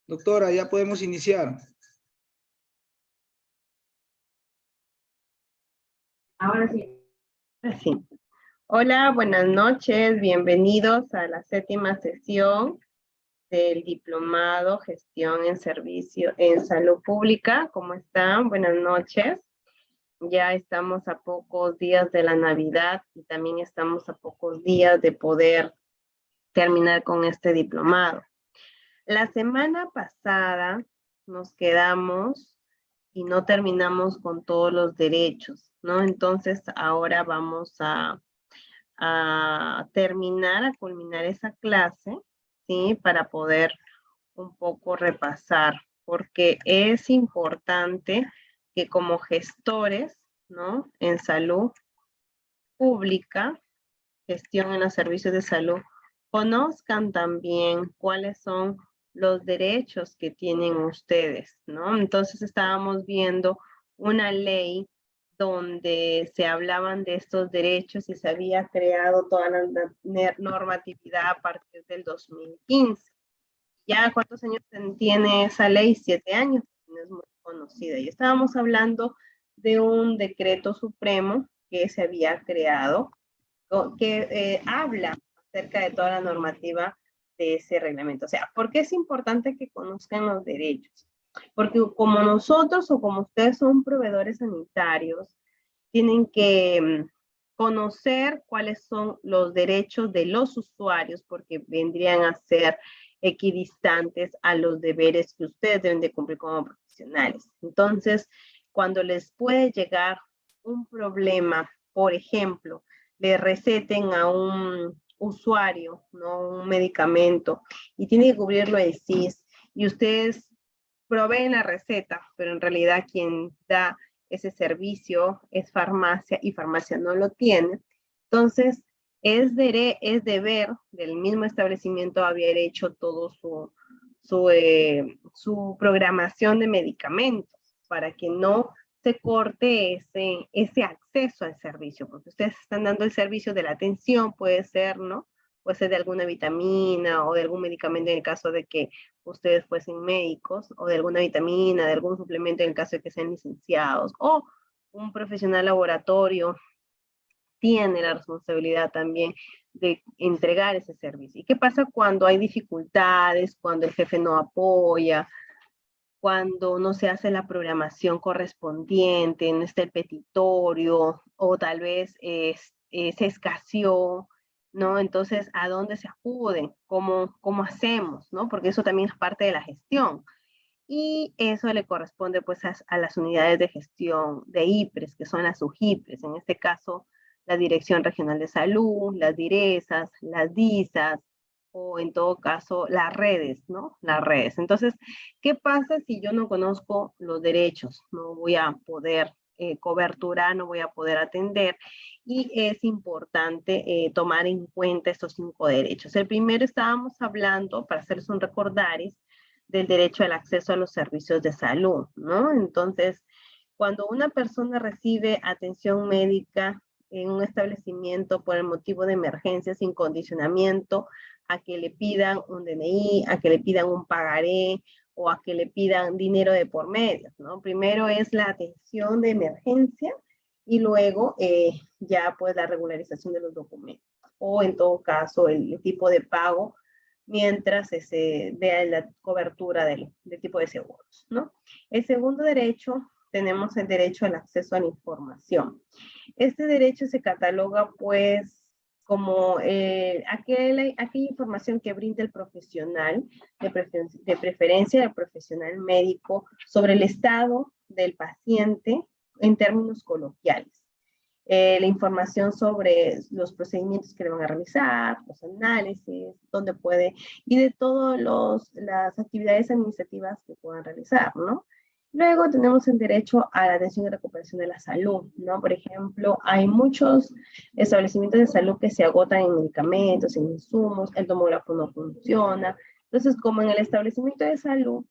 Doctora, ya podemos iniciar. Ahora sí. Así. Hola, buenas noches. Bienvenidos a la 7ª sesión del Diplomado Gestión en Servicio en Salud Pública. ¿Cómo están? Buenas noches. Ya estamos a pocos días de la Navidad y también estamos a pocos días de poder terminar con este diplomado. La semana pasada nos quedamos y no terminamos con todos los derechos, ¿no? Entonces ahora vamos a terminar, a culminar esa clase, ¿sí? Para poder un poco repasar, porque es importante que como gestores, ¿no? En salud pública, gestión en los servicios de salud, conozcan también cuáles son los derechos que tienen ustedes, ¿no? Entonces estábamos viendo una ley donde se hablaban de estos derechos y se había creado toda la normatividad a partir del 2015. ¿Ya cuántos años tiene esa ley? 7 años, es muy conocida. Y estábamos hablando de un decreto supremo que se había creado, que habla acerca de toda la normativa de ese reglamento. O sea, ¿por qué es importante que conozcan los derechos? Porque como nosotros o como ustedes son proveedores sanitarios, tienen que conocer cuáles son los derechos de los usuarios, porque vendrían a ser equidistantes a los deberes que ustedes deben de cumplir como profesionales. Entonces, cuando les puede llegar un problema, por ejemplo, le receten a un usuario, ¿no? Un medicamento, y tiene que cubrirlo el SIS, y ustedes proveen la receta, pero en realidad quien da ese servicio es farmacia y farmacia no lo tiene. Entonces, es deber del mismo establecimiento haber hecho todo su programación de medicamentos para que no se corte ese acceso al servicio, porque ustedes están dando el servicio de la atención, puede ser, ¿no? Puede ser de alguna vitamina o de algún medicamento en el caso de que ustedes fuesen médicos, o de alguna vitamina, de algún suplemento en el caso de que sean licenciados, o un profesional laboratorio tiene la responsabilidad también de entregar ese servicio. ¿Y qué pasa cuando hay dificultades, cuando el jefe no apoya, cuando no se hace la programación correspondiente, no está el petitorio, o tal vez se escaseó, ¿no? Entonces, ¿a dónde se acude? ¿Cómo hacemos? ¿No? Porque eso también es parte de la gestión. Y eso le corresponde pues a las unidades de gestión de IPRES, que son las UJIPRES, en este caso la Dirección Regional de Salud, las DIRESAS, las DISAS, o en todo caso las redes, ¿no? Las redes. Entonces, ¿qué pasa si yo no conozco los derechos? No voy a poder coberturar, no voy a poder atender, y es importante tomar en cuenta estos 5 derechos. El primero estábamos hablando, para hacerles un recordaris, del derecho al acceso a los servicios de salud, ¿no? Entonces, cuando una persona recibe atención médica en un establecimiento por el motivo de emergencia sin condicionamiento a que le pidan un DNI, a que le pidan un pagaré o a que le pidan dinero de por medio, ¿no? Primero es la atención de emergencia y luego ya pues la regularización de los documentos o en todo caso el tipo de pago mientras se vea la cobertura del tipo de seguros, ¿no? El segundo derecho, tenemos el derecho al acceso a la información. Este derecho se cataloga, pues, como aquella información que brinda el profesional, de preferencia el profesional médico, sobre el estado del paciente en términos coloquiales. La información sobre los procedimientos que le van a realizar, los análisis, dónde puede, y de todas las actividades administrativas que puedan realizar, ¿no? Luego tenemos el derecho a la atención y recuperación de la salud, ¿no? Por ejemplo, hay muchos establecimientos de salud que se agotan en medicamentos, en insumos, el tomógrafo no funciona. Entonces, como en el establecimiento de salud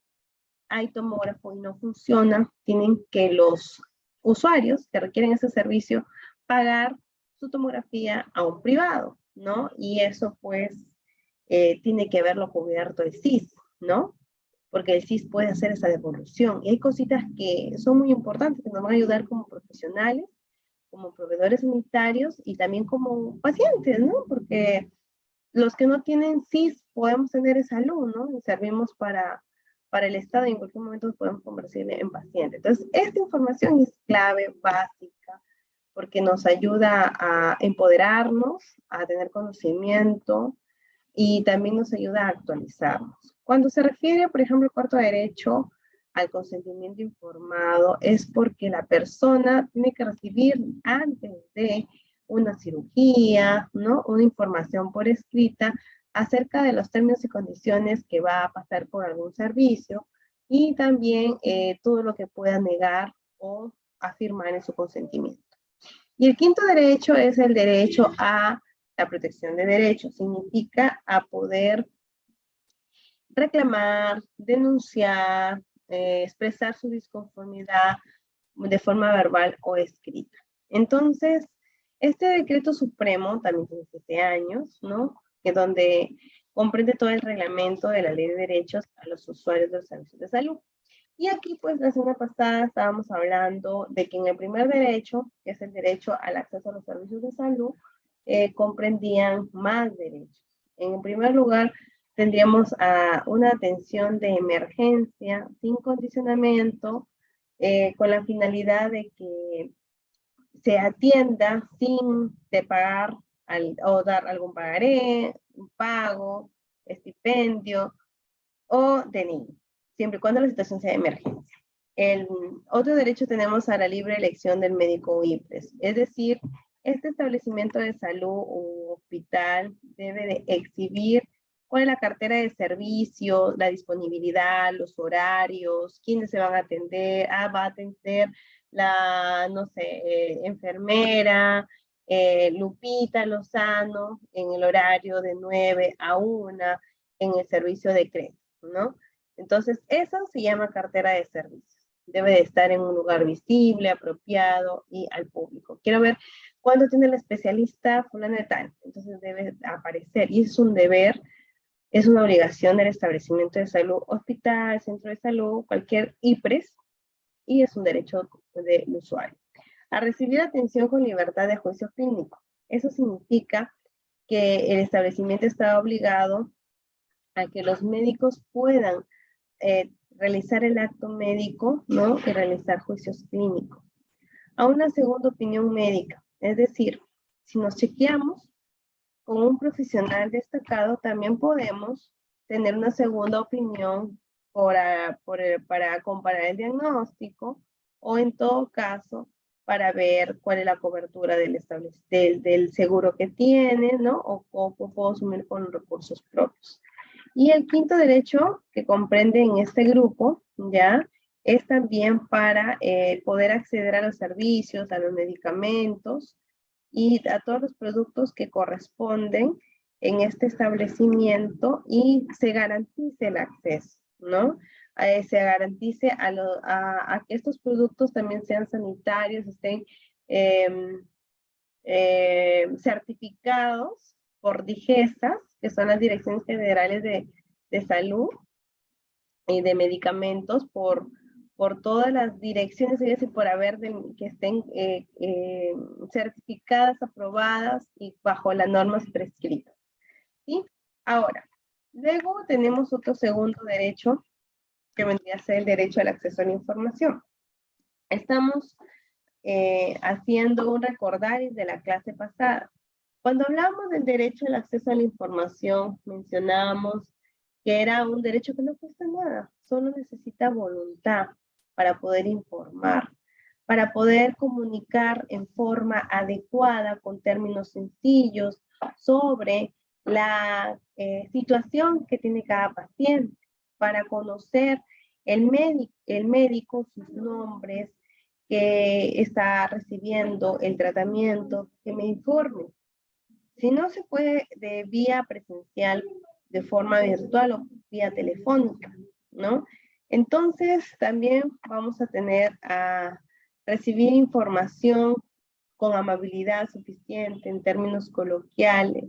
hay tomógrafo y no funciona, tienen que los usuarios que requieren ese servicio pagar su tomografía a un privado, ¿no? Y eso pues tiene que verlo cubierto el SIS, ¿no? porque el CIS puede hacer esa devolución. Y hay cositas que son muy importantes, que nos van a ayudar como profesionales, como proveedores sanitarios y también como pacientes, ¿no? Porque los que no tienen CIS podemos tener esa salud, ¿no? Y servimos para el Estado y en cualquier momento nos podemos convertir en pacientes. Entonces, esta información es clave, básica, porque nos ayuda a empoderarnos, a tener conocimiento y también nos ayuda a actualizarnos. Cuando se refiere, por ejemplo, el cuarto derecho al consentimiento informado, es porque la persona tiene que recibir antes de una cirugía, ¿no? Una información por escrita acerca de los términos y condiciones que va a pasar por algún servicio y también todo lo que pueda negar o afirmar en su consentimiento. Y el quinto derecho es el derecho a la protección de derechos. Significa a poder reclamar, denunciar, expresar su disconformidad de forma verbal o escrita. Entonces, este decreto supremo también tiene 7 años, ¿no? Que donde comprende todo el reglamento de la Ley de Derechos a los usuarios de los servicios de salud. Y aquí, pues, la semana pasada estábamos hablando de que en el primer derecho, que es el derecho al acceso a los servicios de salud, comprendían más derechos. En primer lugar, tendríamos una atención de emergencia sin condicionamiento, con la finalidad de que se atienda sin de pagar o dar algún pagaré, un pago, estipendio o de niño, siempre y cuando la situación sea de emergencia. El otro derecho tenemos a la libre elección del médico o IPRES, es decir, este establecimiento de salud o hospital debe de exhibir cuál es la cartera de servicios, la disponibilidad, los horarios, quiénes se van a atender, va a atender la, no sé, enfermera, Lupita Lozano, en el horario de 9 a 1, en el servicio de crédito, ¿no? Entonces, eso se llama cartera de servicios. Debe de estar en un lugar visible, apropiado y al público. Quiero ver cuándo tiene el especialista fulano de tal. Entonces debe aparecer y es un deber, es una obligación del establecimiento de salud, hospital, centro de salud, cualquier IPRES, y es un derecho del usuario. A recibir atención con libertad de juicio clínico. Eso significa que el establecimiento está obligado a que los médicos puedan realizar el acto médico, ¿no? Y realizar juicios clínicos. A una segunda opinión médica, es decir, si nos chequeamos con un profesional destacado, también podemos tener una segunda opinión para comparar el diagnóstico o en todo caso para ver cuál es la cobertura del seguro que tiene, ¿no? O puedo asumir con recursos propios. Y el quinto derecho que comprende en este grupo, ¿ya? Es también para poder acceder a los servicios, a los medicamentos y a todos los productos que corresponden en este establecimiento y se garantice el acceso, ¿no? Se garantice a que estos productos también sean sanitarios, estén certificados por DIGESAS, que son las Direcciones Generales de Salud y de Medicamentos, por todas las direcciones, es decir, por haber que estén certificadas, aprobadas y bajo las normas prescritas. ¿Sí? Ahora, luego tenemos otro segundo derecho, que vendría a ser el derecho al acceso a la información. Estamos haciendo un recordaris de la clase pasada. Cuando hablamos del derecho al acceso a la información, mencionábamos que era un derecho que no cuesta nada, solo necesita voluntad para poder informar, para poder comunicar en forma adecuada, con términos sencillos, sobre la situación que tiene cada paciente, para conocer el médico, sus nombres, que está recibiendo el tratamiento, que me informe. Si no se puede de vía presencial, de forma virtual o vía telefónica, ¿no? Entonces también vamos a tener a recibir información con amabilidad suficiente en términos coloquiales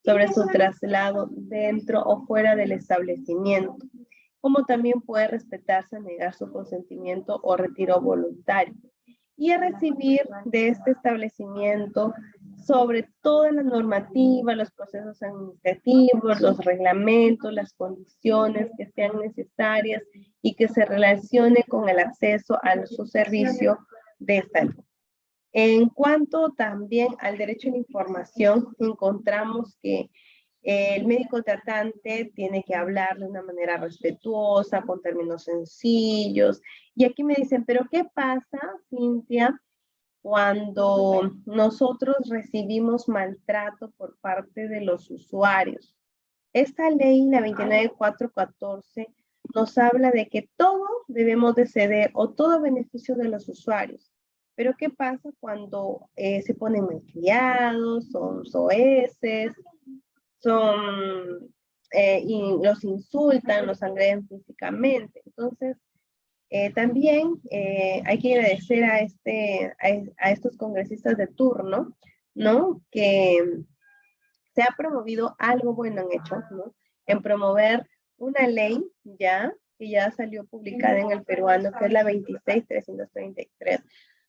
sobre su traslado dentro o fuera del establecimiento. como también puede respetarse, negar su consentimiento o retiro voluntario. Y a recibir de este establecimiento sobre toda la normativa, los procesos administrativos, los reglamentos, las condiciones que sean necesarias y que se relacione con el acceso a su servicio de salud. En cuanto también al derecho a la información, encontramos que el médico tratante tiene que hablar de una manera respetuosa, con términos sencillos. Y aquí me dicen, ¿pero qué pasa, Cintia, cuando nosotros recibimos maltrato por parte de los usuarios? Esta ley, la 29414, nos habla de que todo debemos de ceder o todo beneficio de los usuarios. Pero ¿qué pasa cuando se ponen malcriados, son soeces, y los insultan, los agreden físicamente? Entonces, también hay que agradecer a estos congresistas de turno, ¿no? Que se ha promovido algo bueno han hecho, ¿no? En promover una ley ya, que ya salió publicada en el peruano, que es la 26333,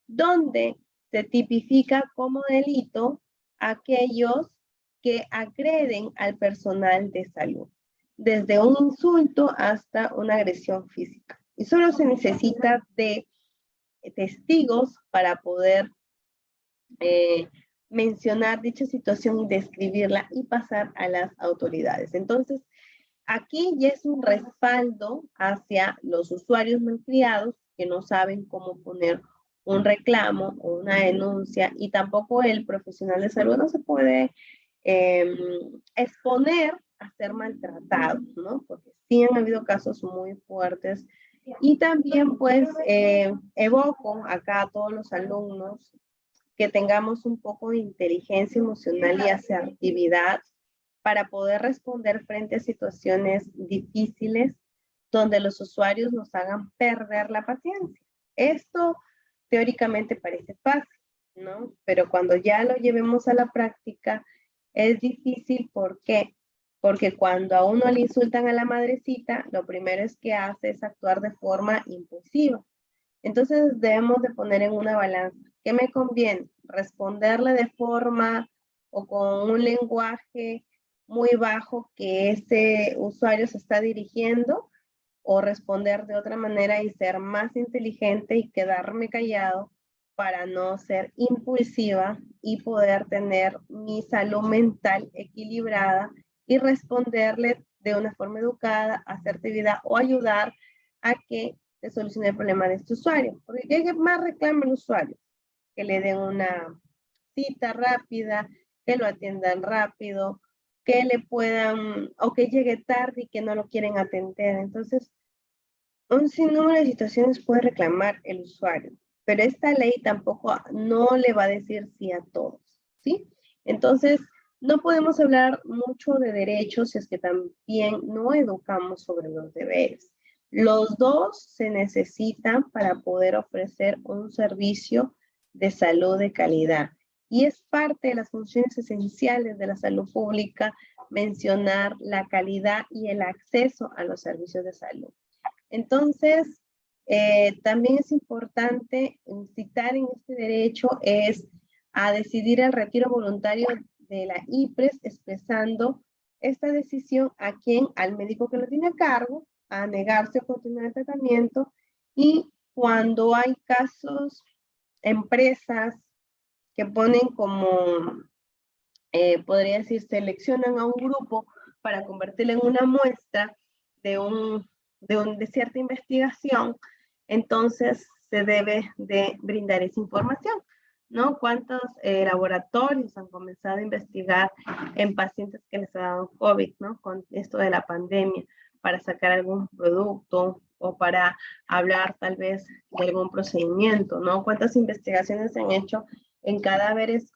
donde se tipifica como delito aquellos que agreden al personal de salud, desde un insulto hasta una agresión física. Y solo se necesita de testigos para poder mencionar dicha situación y describirla y pasar a las autoridades. Entonces, aquí ya es un respaldo hacia los usuarios malcriados que no saben cómo poner un reclamo o una denuncia, y tampoco el profesional de salud no se puede exponer a ser maltratado, ¿no? Porque sí han habido casos muy fuertes. Y también pues evoco acá a todos los alumnos que tengamos un poco de inteligencia emocional y asertividad para poder responder frente a situaciones difíciles donde los usuarios nos hagan perder la paciencia. Esto teóricamente parece fácil, ¿no? Pero cuando ya lo llevemos a la práctica es difícil. ¿Por qué? Porque cuando a uno le insultan a la madrecita, lo primero es que hace es actuar de forma impulsiva. Entonces debemos de poner en una balanza. ¿Qué me conviene? ¿Responderle de forma o con un lenguaje muy bajo que ese usuario se está dirigiendo, o responder de otra manera y ser más inteligente y quedarme callado para no ser impulsiva y poder tener mi salud mental equilibrada y responderle de una forma educada, asertividad, o ayudar a que se solucione el problema de este usuario? Porque ¿qué más reclama el usuario? Que le den una cita rápida, que lo atiendan rápido, que le puedan, o que llegue tarde y que no lo quieren atender. Entonces, un sinnúmero de situaciones puede reclamar el usuario, pero esta ley tampoco no le va a decir sí a todos, ¿sí? Entonces, no podemos hablar mucho de derechos si es que también no educamos sobre los deberes. Los dos se necesitan para poder ofrecer un servicio de salud de calidad. Y es parte de las funciones esenciales de la salud pública mencionar la calidad y el acceso a los servicios de salud. Entonces, también es importante citar en este derecho es a decidir el retiro voluntario de la IPRES, expresando esta decisión a quien, al médico que lo tiene a cargo, a negarse a continuar el tratamiento. Y cuando hay casos, empresas que ponen como, podría decir, seleccionan a un grupo para convertirlo en una muestra de cierta investigación, entonces se debe de brindar esa información, ¿no? ¿Cuántos laboratorios han comenzado a investigar en pacientes que les ha dado COVID, ¿no? Con esto de la pandemia, para sacar algún producto o para hablar tal vez de algún procedimiento, ¿no? ¿Cuántas investigaciones se han hecho en cadáveres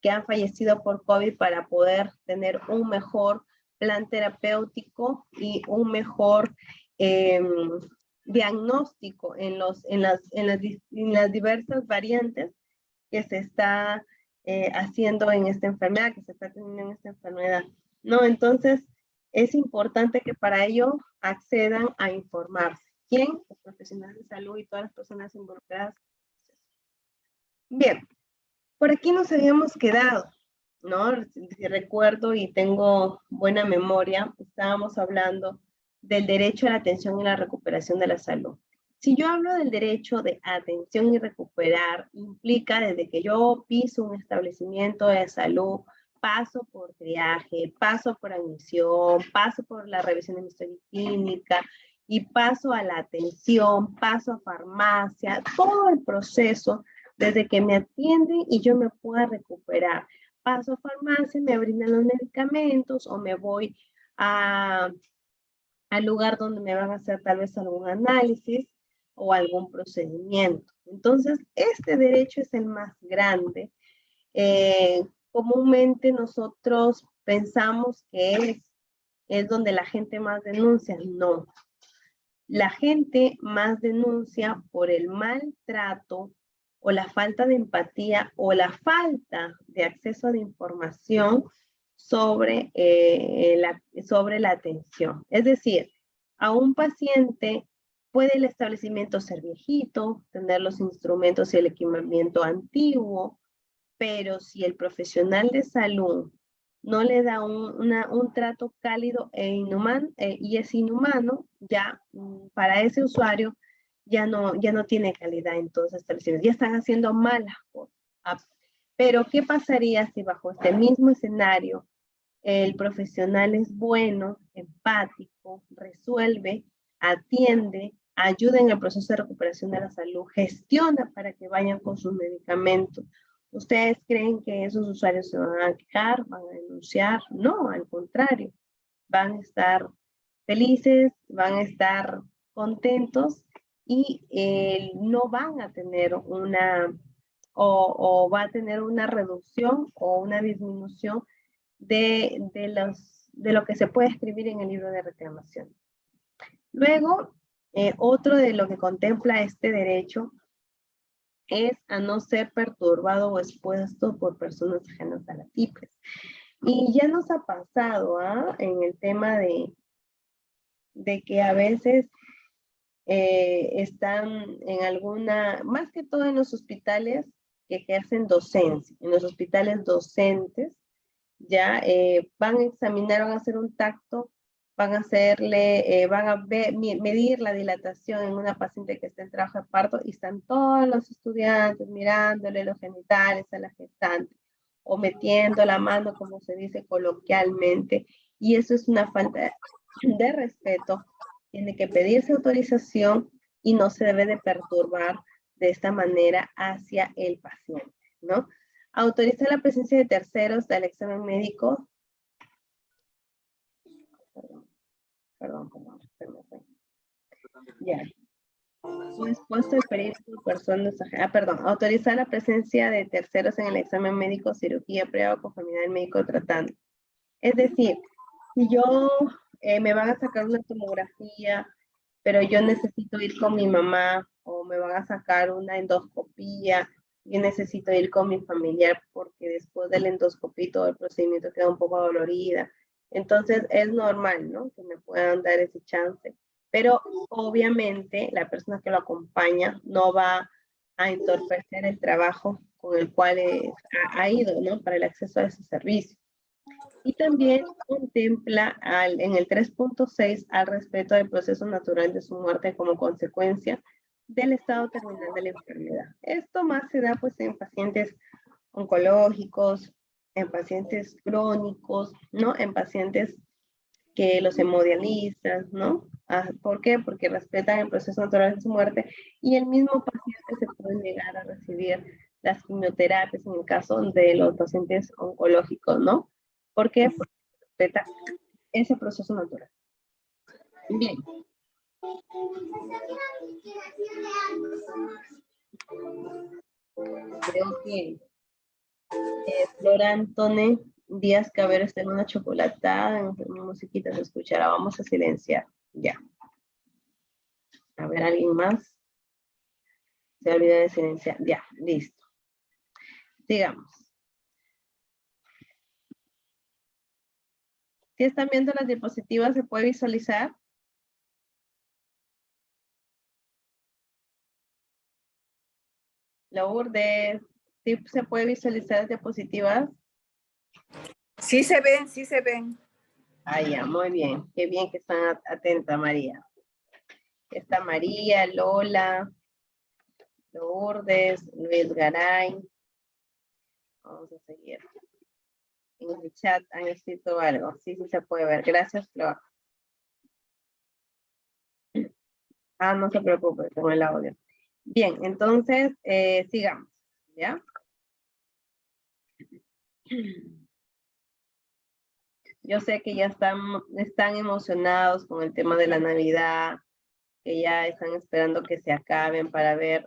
que han fallecido por COVID para poder tener un mejor plan terapéutico y un mejor diagnóstico en las diversas variantes que se está haciendo en esta enfermedad, que se está teniendo en esta enfermedad, ¿no? Entonces, es importante que para ello accedan a informarse. ¿Quién? Los profesionales de salud y todas las personas involucradas. Bien, por aquí nos habíamos quedado, ¿no? Si recuerdo y tengo buena memoria, estábamos hablando del derecho a la atención y la recuperación de la salud. Si yo hablo del derecho de atención y recuperar, implica desde que yo piso un establecimiento de salud, paso por triaje, paso por admisión, paso por la revisión de mi historia clínica y paso a la atención, paso a farmacia, todo el proceso desde que me atienden y yo me pueda recuperar. Paso a farmacia, me brindan los medicamentos o me voy al lugar donde me van a hacer tal vez algún análisis o algún procedimiento. Entonces, este derecho es el más grande. Comúnmente nosotros pensamos que es donde la gente más denuncia. No. La gente más denuncia por el maltrato o la falta de empatía o la falta de acceso a la información sobre la atención. Es decir, a un paciente puede el establecimiento ser viejito, tener los instrumentos y el equipamiento antiguo, pero si el profesional de salud no le da un trato cálido y es inhumano, ya para ese usuario ya no tiene calidad en todos los establecimientos. Ya están haciendo malas cosas. Pero, ¿qué pasaría si bajo este mismo escenario el profesional es bueno, empático, resuelve, atiende, ayuda en el proceso de recuperación de la salud, gestiona para que vayan con sus medicamentos? ¿Ustedes creen que esos usuarios se van a quejar, van a denunciar? No, al contrario, van a estar felices, van a estar contentos y no van a tener o va a tener una reducción o una disminución de lo que se puede escribir en el libro de reclamación. Luego, otro de lo que contempla este derecho es a no ser perturbado o expuesto por personas ajenas a la TIPES. Y ya nos ha pasado en el tema de que a veces están en más que todo en los hospitales que ejercen docencia, en los hospitales docentes, ya van a examinar, van a hacer un tacto, van a medir la dilatación en una paciente que está en trabajo de parto y están todos los estudiantes mirándole los genitales a la gestante o metiendo la mano, como se dice coloquialmente, y eso es una falta de respeto. Tiene que pedirse autorización y no se debe de perturbar de esta manera hacia el paciente, ¿no? Autorizar la presencia de terceros del examen médico. Perdón, se me fue. Ya. Puesto el periodo de personas, autorizar la presencia de terceros en el examen médico, cirugía, prueba o conformidad del médico tratante. Es decir, si yo me van a sacar una tomografía, pero yo necesito ir con mi mamá, o me van a sacar una endoscopía, yo necesito ir con mi familiar porque después del endoscopía todo el procedimiento queda un poco dolorida. Entonces es normal, ¿no? Que me puedan dar ese chance. Pero obviamente la persona que lo acompaña no va a entorpecer el trabajo con el cual ha ido, ¿no? Para el acceso a ese servicio. Y también contempla en el 3.6 al respeto del proceso natural de su muerte como consecuencia del estado terminal de la enfermedad. Esto más se da pues en pacientes oncológicos, en pacientes crónicos, ¿no? En pacientes que los hemodializan, ¿no? ¿Por qué? Porque respetan el proceso natural de su muerte y el mismo paciente se puede negar a recibir las quimioterapias en el caso de los pacientes oncológicos, ¿no? ¿Por qué? Porque respeta ese proceso natural. Bien. Creo que Flora Antone Díaz Cabero está en una chocolatada, en una musiquita se escuchará. Vamos a silenciar. Ya. A ver, ¿alguien más? Se olvida de silenciar. Ya, listo. Sigamos. Si están viendo las diapositivas, ¿se puede visualizar? Lourdes, ¿sí se puede visualizar las diapositivas? Sí se ven, sí se ven. Ah, ya, muy bien. Qué bien que están atentas, María. Está María, Lola, Lourdes, Luis Garay. Vamos a seguir. En el chat han escrito algo. Sí, sí se puede ver. Gracias, Flor. Ah, no se preocupe con el audio. Bien, entonces, sigamos, ¿ya? Yo sé que ya están emocionados con el tema de la Navidad, que ya están esperando que se acaben para ver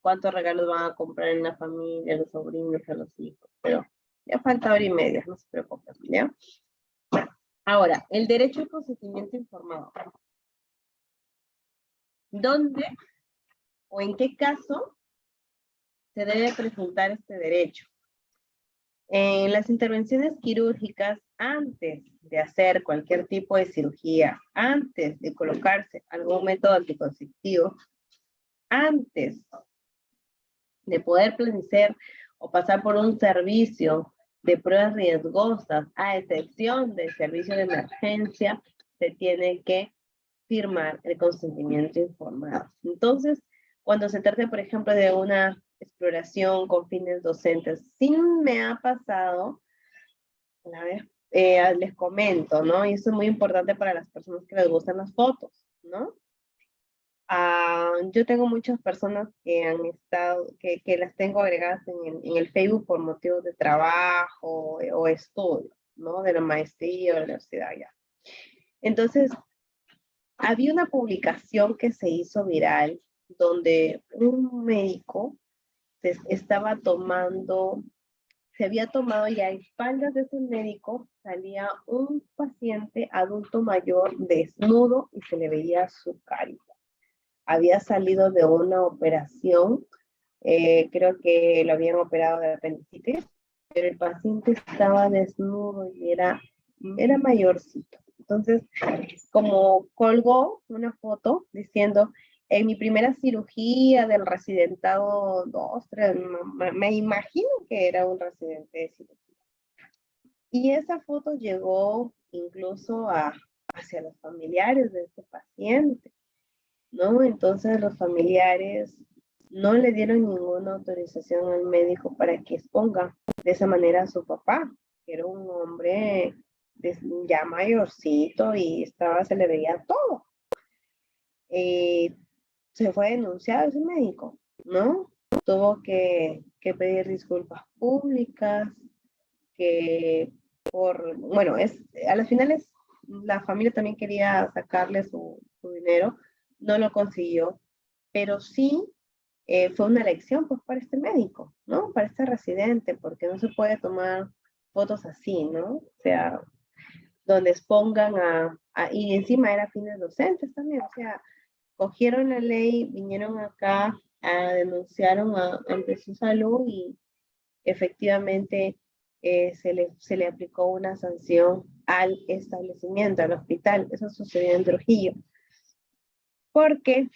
cuántos regalos van a comprar en la familia, los sobrinos, a los hijos, pero ya falta hora y media, no se preocupen, ¿ya? Ahora, el derecho al consentimiento informado. ¿Dónde o en qué caso se debe presentar este derecho? En las intervenciones quirúrgicas, antes de hacer cualquier tipo de cirugía, antes de colocarse algún método anticonceptivo, antes de poder planificar o pasar por un servicio de pruebas riesgosas, a excepción del servicio de emergencia, se tiene que firmar el consentimiento informado. Entonces, cuando se trata, por ejemplo, de una exploración con fines docentes, sí me ha pasado, a ver, les comento, ¿no? Y eso es muy importante para las personas que les gustan las fotos, ¿no? Yo tengo muchas personas que han estado, que las tengo agregadas en el Facebook por motivos de trabajo o estudio, ¿no? De la maestría o de la universidad ya. Entonces, había una publicación que se hizo viral donde un médico se había tomado y a espaldas de ese médico salía un paciente adulto mayor desnudo y se le veía su carita. Había salido de una operación, creo que lo habían operado de apendicitis, pero el paciente estaba desnudo y era mayorcito. Entonces, como colgó una foto diciendo, en mi primera cirugía del residentado 2, 3, me imagino que era un residente de cirugía. Y esa foto llegó incluso hacia los familiares de este paciente, ¿no? Entonces los familiares no le dieron ninguna autorización al médico para que exponga de esa manera a su papá, que era un hombre ya mayorcito y se le veía todo. Se fue denunciado ese médico, ¿no? Tuvo que pedir disculpas públicas, bueno, a las finales la familia también quería sacarle su dinero, no lo consiguió, pero sí fue una lección pues para este médico, ¿no? Para este residente, porque no se puede tomar fotos así, ¿no? O sea, donde expongan y encima era fines docentes también, o sea, cogieron la ley, vinieron acá, denunciaron ante su salud y efectivamente se le aplicó una sanción al establecimiento, al hospital. Eso sucedió en Trujillo. Porque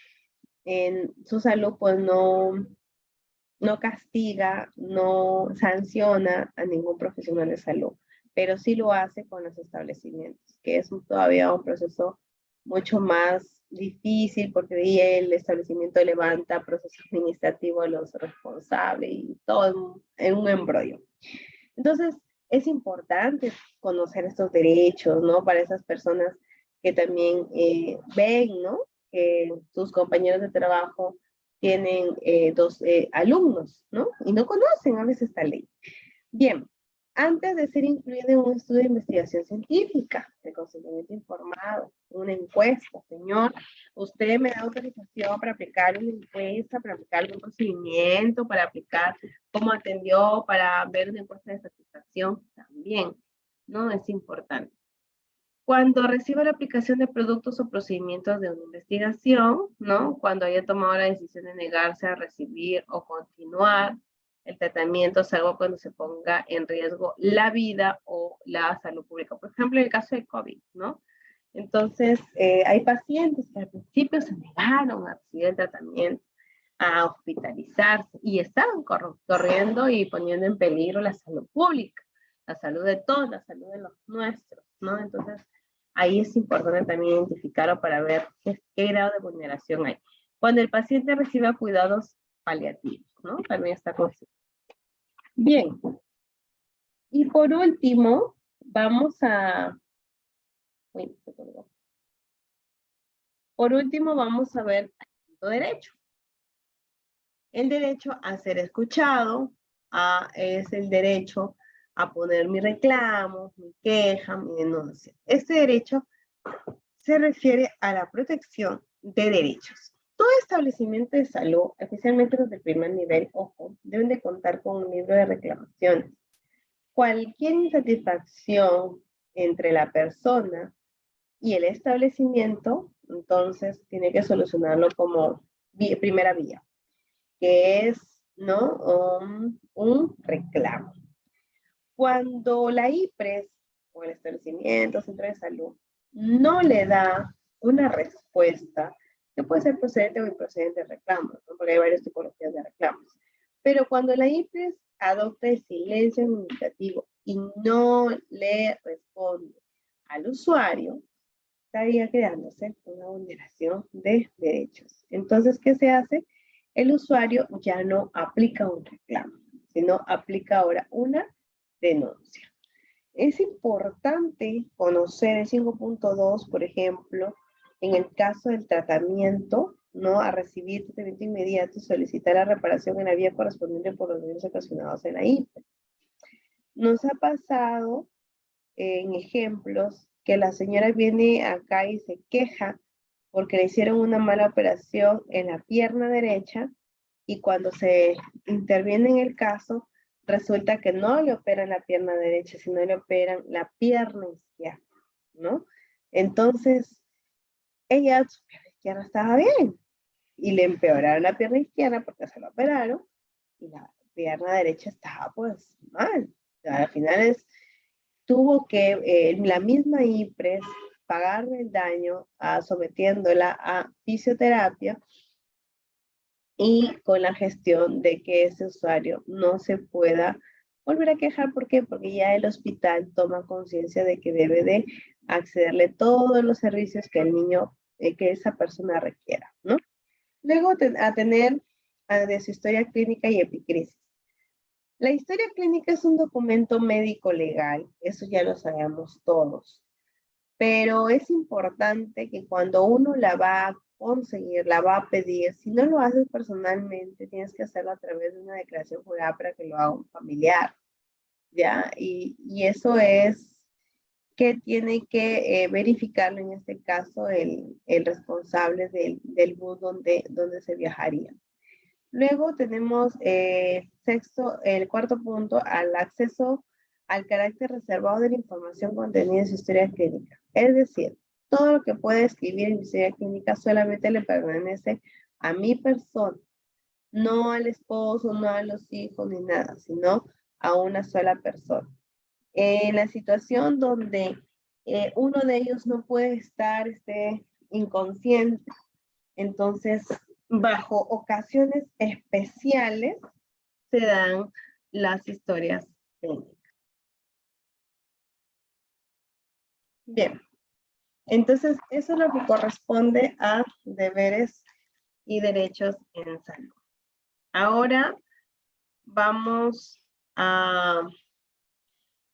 en su salud pues no castiga, no sanciona a ningún profesional de salud, pero sí lo hace con los establecimientos, que es todavía un proceso mucho más difícil porque ahí el establecimiento levanta proceso administrativo a los responsables y todo en un embrollo. Entonces, es importante conocer estos derechos, ¿no? Para esas personas que también ven, ¿no? Que sus compañeros de trabajo tienen dos alumnos, ¿no? Y no conocen a veces esta ley. Bien, antes de ser incluido en un estudio de investigación científica, de consentimiento informado, una encuesta, señor, usted me da autorización para aplicar una encuesta, para aplicar algún procedimiento, para aplicar cómo atendió, para ver una encuesta de satisfacción, también, ¿no? Es importante. Cuando reciba la aplicación de productos o procedimientos de una investigación, ¿no? Cuando haya tomado la decisión de negarse a recibir o continuar el tratamiento, salvo cuando se ponga en riesgo la vida o la salud pública. Por ejemplo, en el caso de COVID, ¿no? Entonces, hay pacientes que al principio se negaron a recibir el tratamiento, a hospitalizarse, y estaban corriendo y poniendo en peligro la salud pública, la salud de todos, la salud de los nuestros, ¿no? Entonces, ahí es importante también identificarlo para ver qué grado de vulneración hay. Cuando el paciente reciba cuidados paliativos, ¿no? También está considerado. Bien. Y por último, vamos a... Uy, se colgó. Por último, vamos a ver el derecho. El derecho a ser escuchado es el derecho a poner mi reclamo, mi queja, mi denuncia. Este derecho se refiere a la protección de derechos. Todo establecimiento de salud, especialmente los de primer nivel, ojo, deben de contar con un libro de reclamaciones. Cualquier insatisfacción entre la persona y el establecimiento, entonces tiene que solucionarlo como primera vía, que es, ¿no? Un reclamo. Cuando la IPRES o el establecimiento, centro de salud, no le da una respuesta, que puede ser procedente o improcedente de reclamos, ¿no? Porque hay varias tipologías de reclamos. Pero cuando la IPRES adopta el silencio administrativo y no le responde al usuario, estaría creándose una vulneración de derechos. Entonces, ¿qué se hace? El usuario ya no aplica un reclamo, sino aplica ahora una denuncia. Es importante conocer el 5.2, por ejemplo, en el caso del tratamiento, ¿no? A recibir tratamiento inmediato y solicitar la reparación en la vía correspondiente por los daños ocasionados en la IPRES. Nos ha pasado en ejemplos que la señora viene acá y se queja porque le hicieron una mala operación en la pierna derecha y cuando se interviene en el caso, resulta que no le operan la pierna derecha, sino le operan la pierna izquierda, ¿no? Entonces, ella, su pierna izquierda estaba bien y le empeoraron la pierna izquierda porque se la operaron y la pierna derecha estaba pues mal. O sea, al final tuvo que la misma IPRES pagarle el daño sometiéndola a fisioterapia y con la gestión de que ese usuario no se pueda volver a quejar. ¿Por qué? Porque ya el hospital toma conciencia de que debe de accederle todos los servicios que el niño, que esa persona requiera, ¿no? Luego a tener de su historia clínica y epicrisis. La historia clínica es un documento médico legal, eso ya lo sabemos todos, pero es importante que cuando uno la va a conseguir, la va a pedir, si no lo haces personalmente, tienes que hacerlo a través de una declaración jurada para que lo haga un familiar, ¿ya? Y eso es que tiene que verificarlo, en este caso, el responsable del bus donde se viajaría. Luego tenemos el cuarto punto, al acceso al carácter reservado de la información contenida en su historia clínica. Es decir, todo lo que puede escribir en mi historia clínica solamente le pertenece a mi persona, no al esposo, no a los hijos, ni nada, sino a una sola persona. En la situación donde uno de ellos no puede estar inconsciente, entonces, bajo ocasiones especiales, se dan las historias clínicas. Bien, entonces eso es lo que corresponde a deberes y derechos en salud. Ahora vamos a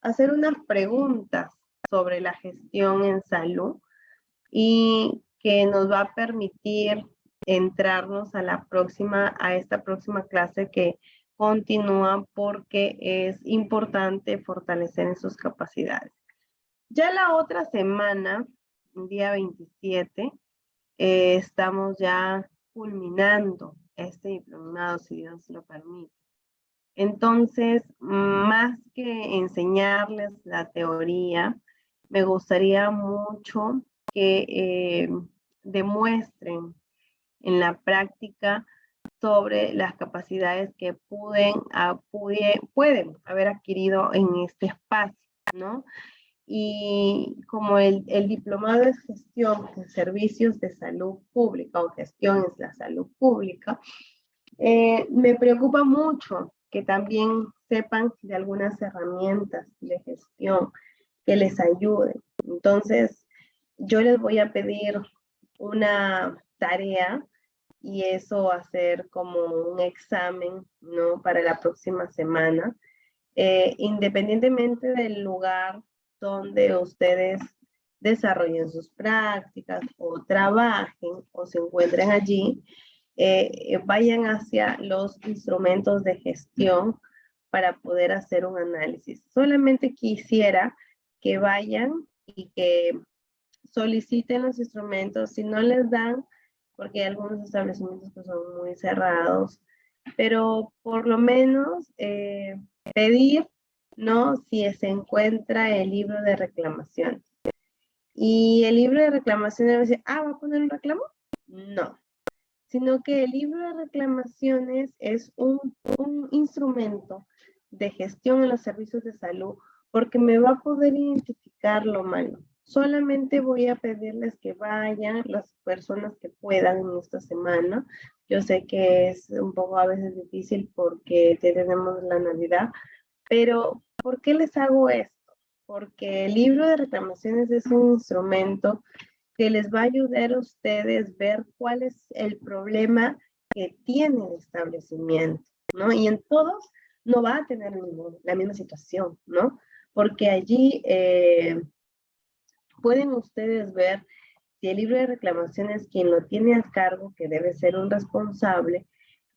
hacer unas preguntas sobre la gestión en salud y que nos va a permitir entrarnos a esta próxima clase que continúa, porque es importante fortalecer en sus capacidades. Ya la otra semana, día 27, estamos ya culminando este diplomado, si Dios lo permite. Entonces, más que enseñarles la teoría, me gustaría mucho que demuestren en la práctica sobre las capacidades que pueden haber adquirido en este espacio, ¿no? Y como el diplomado es gestión en servicios de salud pública o gestión es la salud pública, me preocupa mucho que también sepan de algunas herramientas de gestión que les ayuden. Entonces, yo les voy a pedir una tarea y eso va a ser como un examen, ¿no? Para la próxima semana. Independientemente del lugar donde ustedes desarrollen sus prácticas o trabajen o se encuentren allí, vayan hacia los instrumentos de gestión para poder hacer un análisis. Solamente quisiera que vayan y que soliciten los instrumentos. Si no les dan, porque hay algunos establecimientos que son muy cerrados, pero por lo menos pedir, ¿no? Si se encuentra el libro de reclamaciones. Y el libro de reclamaciones va a decir, ¿va a poner un reclamo? No. Sino que el libro de reclamaciones es un instrumento de gestión en los servicios de salud, porque me va a poder identificar lo malo. Solamente voy a pedirles que vayan las personas que puedan en esta semana. Yo sé que es un poco a veces difícil porque tenemos la Navidad, pero ¿por qué les hago esto? Porque el libro de reclamaciones es un instrumento que les va a ayudar a ustedes ver cuál es el problema que tiene el establecimiento, ¿no? Y en todos no va a tener la misma situación, ¿no? Porque allí pueden ustedes ver si el libro de reclamaciones, quien lo tiene a cargo, que debe ser un responsable,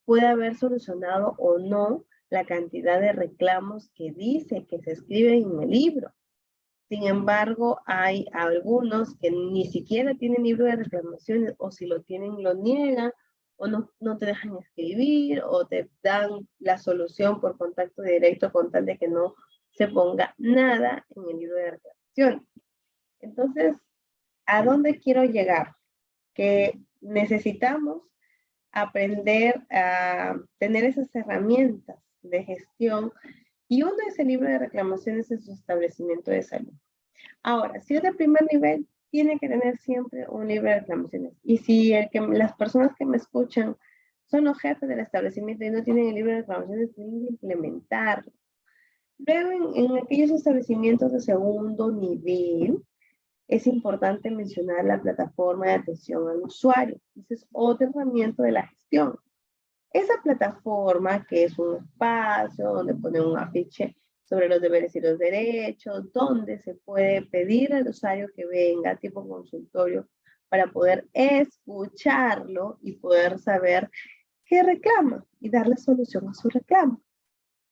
puede haber solucionado o no la cantidad de reclamos que dice que se escriben en el libro. Sin embargo, hay algunos que ni siquiera tienen libro de reclamaciones, o si lo tienen, lo niegan, o no te dejan escribir, o te dan la solución por contacto directo con tal de que no se ponga nada en el libro de reclamaciones. Entonces, ¿a dónde quiero llegar? Que necesitamos aprender a tener esas herramientas de gestión, y uno es el libro de reclamaciones en su establecimiento de salud. Ahora, si es de primer nivel, tiene que tener siempre un libro de reclamaciones. Y si las personas que me escuchan son los jefes del establecimiento y no tienen el libro de reclamaciones, tienen que implementarlo. Luego, en aquellos establecimientos de segundo nivel, es importante mencionar la plataforma de atención al usuario. Esa es otra herramienta de la gestión. Esa plataforma, que es un espacio donde ponen un afiche sobre los deberes y los derechos, donde se puede pedir al usuario que venga tipo consultorio para poder escucharlo y poder saber qué reclama y darle solución a su reclamo,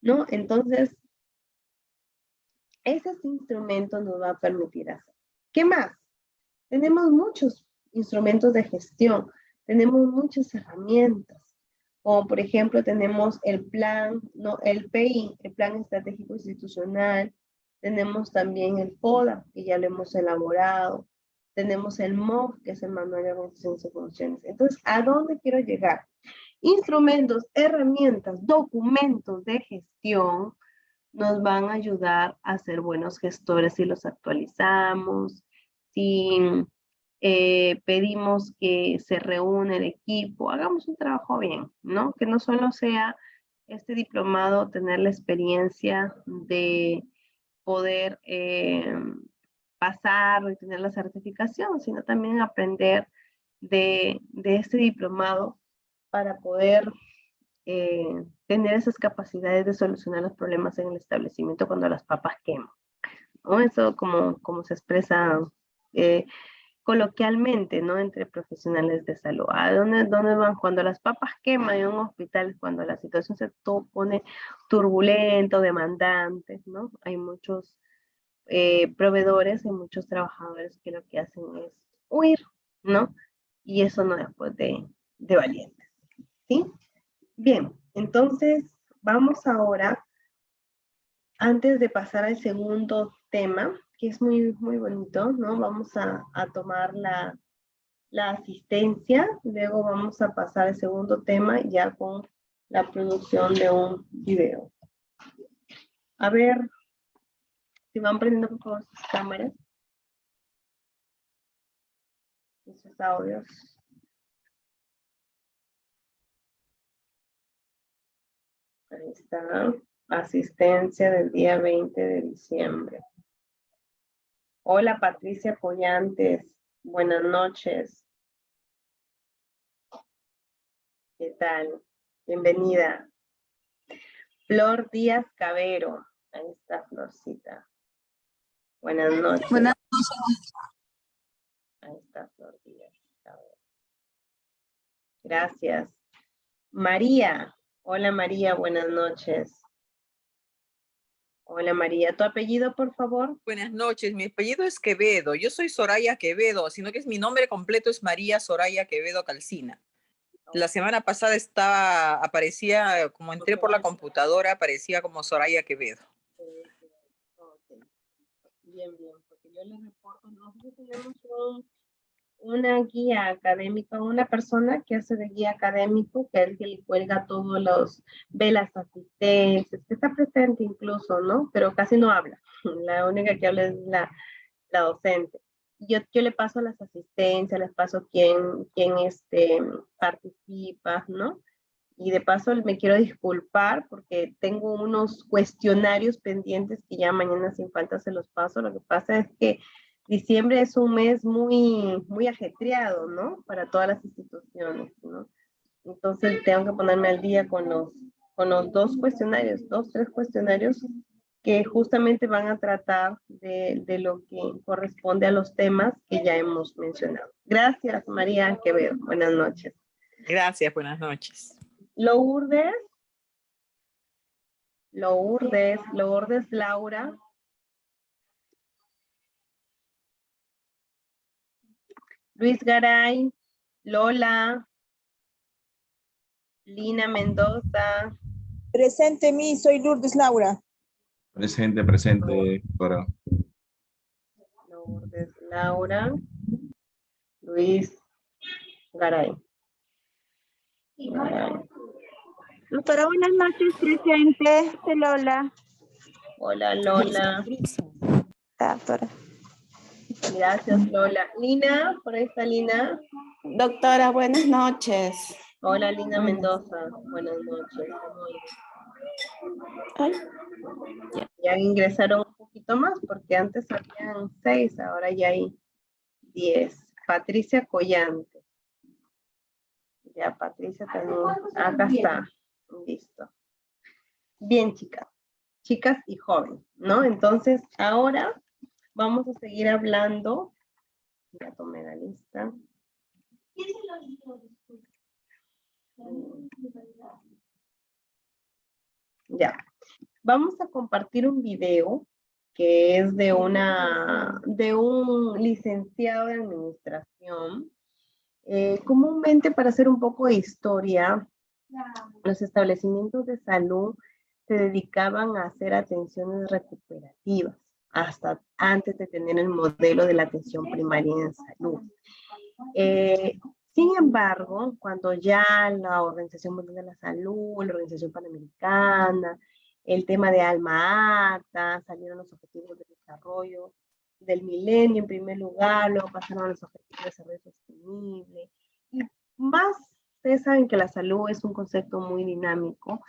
¿no? Entonces, ese instrumento nos va a permitir hacer. ¿Qué más? Tenemos muchos instrumentos de gestión, tenemos muchas herramientas. Como por ejemplo tenemos el plan, ¿no? El PI, el Plan Estratégico Institucional. Tenemos también el FODA, que ya lo hemos elaborado. Tenemos el MOF, que es el Manual de Organizaciones y Funciones. Entonces, ¿a dónde quiero llegar? Instrumentos, herramientas, documentos de gestión nos van a ayudar a ser buenos gestores si los actualizamos, si pedimos que se reúne el equipo, hagamos un trabajo bien, ¿no? Que no solo sea este diplomado tener la experiencia de poder pasar y tener la certificación, sino también aprender de este diplomado para poder tener esas capacidades de solucionar los problemas en el establecimiento cuando las papas queman, ¿no? Eso como se expresa coloquialmente, ¿no? Entre profesionales de salud. ¿A dónde van? Cuando las papas queman en un hospital, cuando la situación se pone turbulenta, demandante, ¿no? Hay muchos proveedores y muchos trabajadores que lo que hacen es huir, ¿no? Y eso no es pues de valientes, ¿sí? Bien, entonces vamos ahora, antes de pasar al segundo tema, que es muy, muy bonito, ¿no? Vamos a tomar la asistencia, luego vamos a pasar al segundo tema ya con la producción de un video. A ver, si van prendiendo por favor sus cámaras y sus audios. Ahí está, asistencia del día 20 de diciembre. Hola Patricia Collantes, buenas noches. ¿Qué tal? Bienvenida. Flor Díaz Cabero, ahí está Florcita. Buenas noches. Buenas Ahí está Flor Díaz Cabero. Gracias. María, hola María, buenas noches. Hola María, ¿tu apellido por favor? Buenas noches, mi apellido es Quevedo. Yo soy Soraya Quevedo, sino que mi nombre completo es María Soraya Quevedo Calcina. La semana pasada aparecía, como entré por la computadora, aparecía como Soraya Quevedo. Ok. Bien, porque yo les reporto, nosotros tenemos una guía académica, una persona que hace de guía académico, que es el que le cuelga todos ve las asistencias, que está presente incluso, ¿no? Pero casi no habla. La única que habla es la docente. Yo le paso las asistencias, les paso quién participa, ¿no? Y de paso me quiero disculpar porque tengo unos cuestionarios pendientes que ya mañana sin falta se los paso. Lo que pasa es que diciembre es un mes muy ajetreado, ¿no? Para todas las instituciones, ¿no? Entonces tengo que ponerme al día con los dos cuestionarios, tres cuestionarios que justamente van a tratar de lo que corresponde a los temas que ya hemos mencionado. Gracias, María Quevedo. Buenas noches. Gracias, buenas noches. Lourdes Laura. Luis Garay, Lola, Lina Mendoza. Presente, soy Lourdes Laura. Presente, doctora. Lourdes Laura, Luis Garay. Doctora, buenas noches, presente. Soy Lola. Hola, Lola. Doctora. Gracias, Lola. Lina, por ahí está Lina. Doctora, buenas noches. Hola, Lina Mendoza. Buenas noches. Ay, Ya ingresaron un poquito más porque antes habían 6, ahora ya hay 10. Patricia Collante. Ya, Patricia también. Acá está. Listo. Bien, chicas y jóvenes, ¿no? Entonces, ahora vamos a seguir hablando. Ya tomé la lista. Ya. Vamos a compartir un video que es de un licenciado de administración. Comúnmente, para hacer un poco de historia, los establecimientos de salud se dedicaban a hacer atenciones recuperativas hasta antes de tener el modelo de la atención primaria en salud. Sin embargo, cuando ya la Organización Mundial de la Salud, la Organización Panamericana, el tema de Alma Ata, salieron los objetivos de desarrollo del milenio en primer lugar, luego pasaron a los objetivos de desarrollo sostenible, y más, ustedes saben que la salud es un concepto muy dinámico,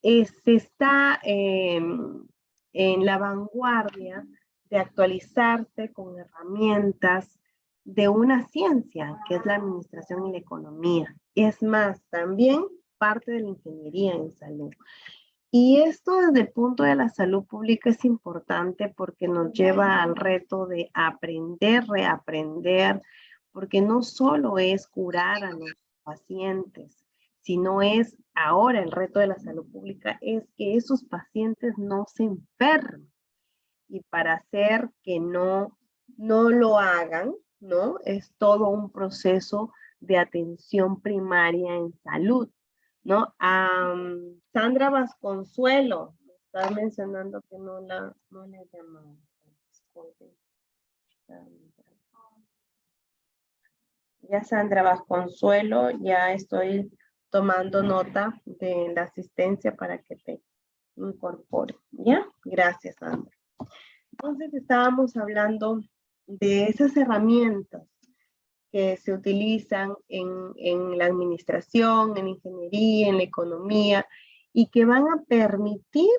se está en la vanguardia de actualizarse con herramientas de una ciencia, que es la administración y la economía. Es más, también parte de la ingeniería en salud. Y esto desde el punto de la salud pública es importante porque nos lleva al reto de aprender, reaprender, porque no solo es curar a los pacientes, sino es ahora el reto de la salud pública es que esos pacientes no se enfermen. Y para hacer que no lo hagan, ¿no? Es todo un proceso de atención primaria en salud, ¿no? Sandra Vasconsuelo, me está mencionando que no la he llamado. Disculpen. Ya Sandra Vasconsuelo, ya estoy tomando nota de la asistencia para que te incorpore. ¿Ya? Gracias, Sandra. Entonces estábamos hablando de esas herramientas que se utilizan en la administración, en la ingeniería, en la economía, y que van a permitir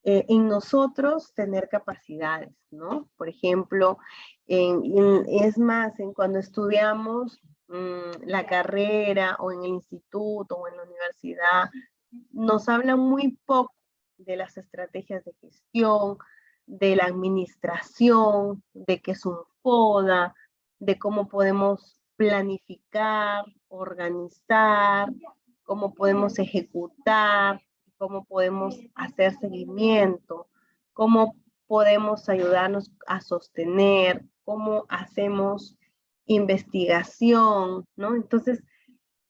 en nosotros tener capacidades, ¿no? Por ejemplo, es más, cuando estudiamos la carrera o en el instituto o en la universidad, nos hablan muy poco de las estrategias de gestión, de la administración, de qué es un FODA, de cómo podemos planificar, organizar, cómo podemos ejecutar, cómo podemos hacer seguimiento, cómo podemos ayudarnos a sostener, cómo hacemos investigación, ¿no? Entonces,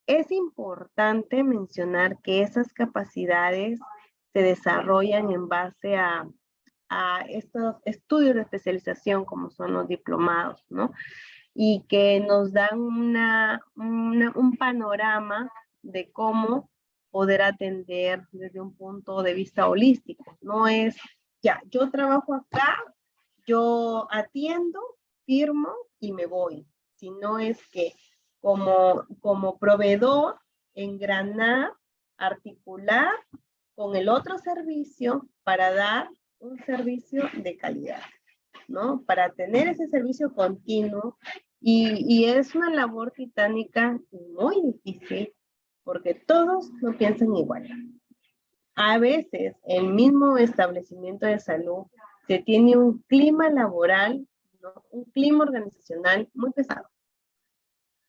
es importante mencionar que esas capacidades se desarrollan en base a estos estudios de especialización como son los diplomados, ¿no? Y que nos dan un panorama de cómo poder atender desde un punto de vista holístico. No es, ya, yo trabajo acá, yo atiendo, firmo y me voy, sino es que como proveedor, engranar, articular con el otro servicio para dar un servicio de calidad, ¿no? Para tener ese servicio continuo y es una labor titánica y muy difícil porque todos no piensan igual. A veces el mismo establecimiento de salud se tiene un clima laboral, ¿no? Un clima organizacional muy pesado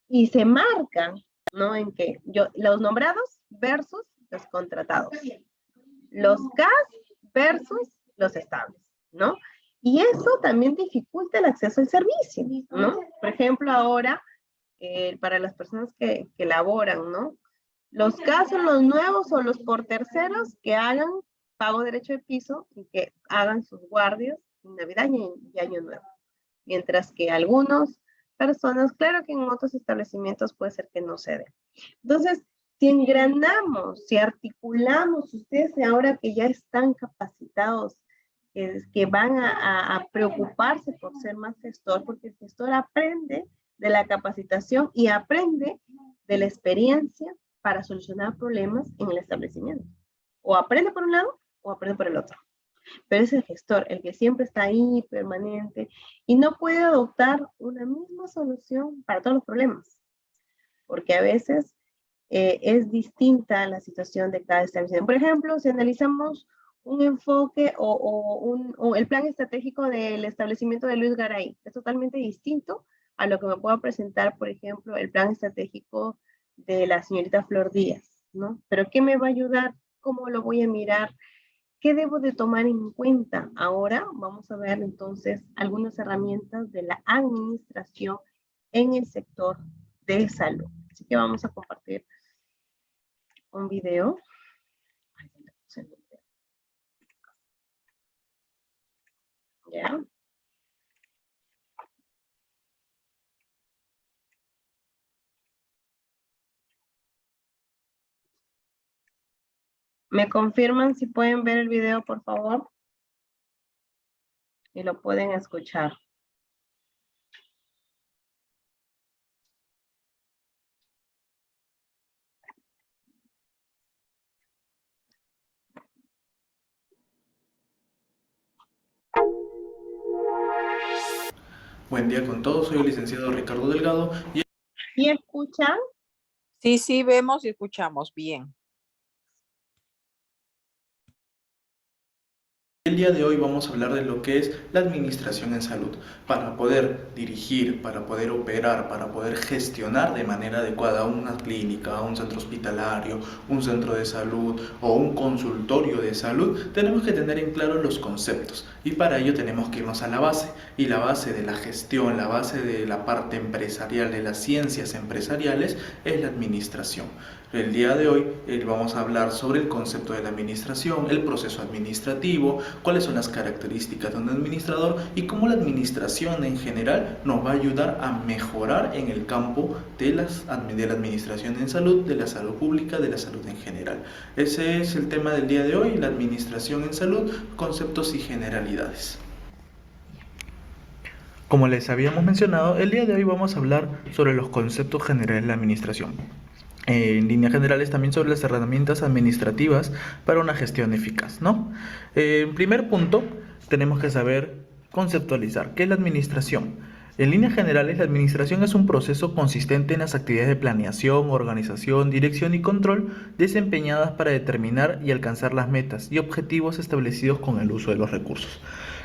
y se marcan, ¿no? En que los nombrados versus los contratados, los CAS versus los estables, ¿no? Y eso también dificulta el acceso al servicio, ¿no? Por ejemplo, ahora, para las personas que laboran, ¿no? Los casos, los nuevos o los por terceros que hagan pago de derecho de piso y que hagan sus guardias en Navidad y Año Nuevo. Mientras que algunas personas, claro que en otros establecimientos puede ser que no se dé. Entonces, si engranamos, si articulamos, ustedes ahora que ya están capacitados, que van a preocuparse por ser más gestor, porque el gestor aprende de la capacitación y aprende de la experiencia para solucionar problemas en el establecimiento. O aprende por un lado o aprende por el otro. Pero es el gestor, el que siempre está ahí, permanente, y no puede adoptar una misma solución para todos los problemas. Porque a veces es distinta la situación de cada establecimiento. Por ejemplo, si analizamos un enfoque o el plan estratégico del establecimiento de Luis Garay, es totalmente distinto a lo que me pueda presentar, por ejemplo, el plan estratégico de la señorita Flor Díaz, ¿no? Pero ¿qué me va a ayudar? ¿Cómo lo voy a mirar? ¿Qué debo de tomar en cuenta? Ahora vamos a ver entonces algunas herramientas de la administración en el sector de salud. Así que vamos a compartir un video. ¿Ya? ¿Me confirman si pueden ver el video, por favor? Y lo pueden escuchar. Buen día con todos, soy el licenciado Ricardo Delgado y ¿Y escuchan? Sí, sí, vemos y escuchamos bien. el día de hoy vamos a hablar de lo que es la administración en salud. Para poder dirigir, para poder operar, para poder gestionar de manera adecuada una clínica, un centro hospitalario, un centro de salud o un consultorio de salud, tenemos que tener en claro los conceptos y para ello tenemos que irnos a la base. Y la base de la gestión, la base de la parte empresarial, de las ciencias empresariales, es la administración. El día de hoy vamos a hablar sobre el concepto de la administración, el proceso administrativo, cuáles son las características de un administrador y cómo la administración en general nos va a ayudar a mejorar en el campo de la administración en salud, de la salud pública, de la salud en general. Ese es el tema del día de hoy, la administración en salud, conceptos y generalidades. Como les habíamos mencionado, el día de hoy vamos a hablar sobre los conceptos generales de la administración. En líneas generales también sobre las herramientas administrativas para una gestión eficaz, ¿no? En primer punto, tenemos que saber conceptualizar qué es la administración. En líneas generales, la administración es un proceso consistente en las actividades de planeación, organización, dirección y control desempeñadas para determinar y alcanzar las metas y objetivos establecidos con el uso de los recursos.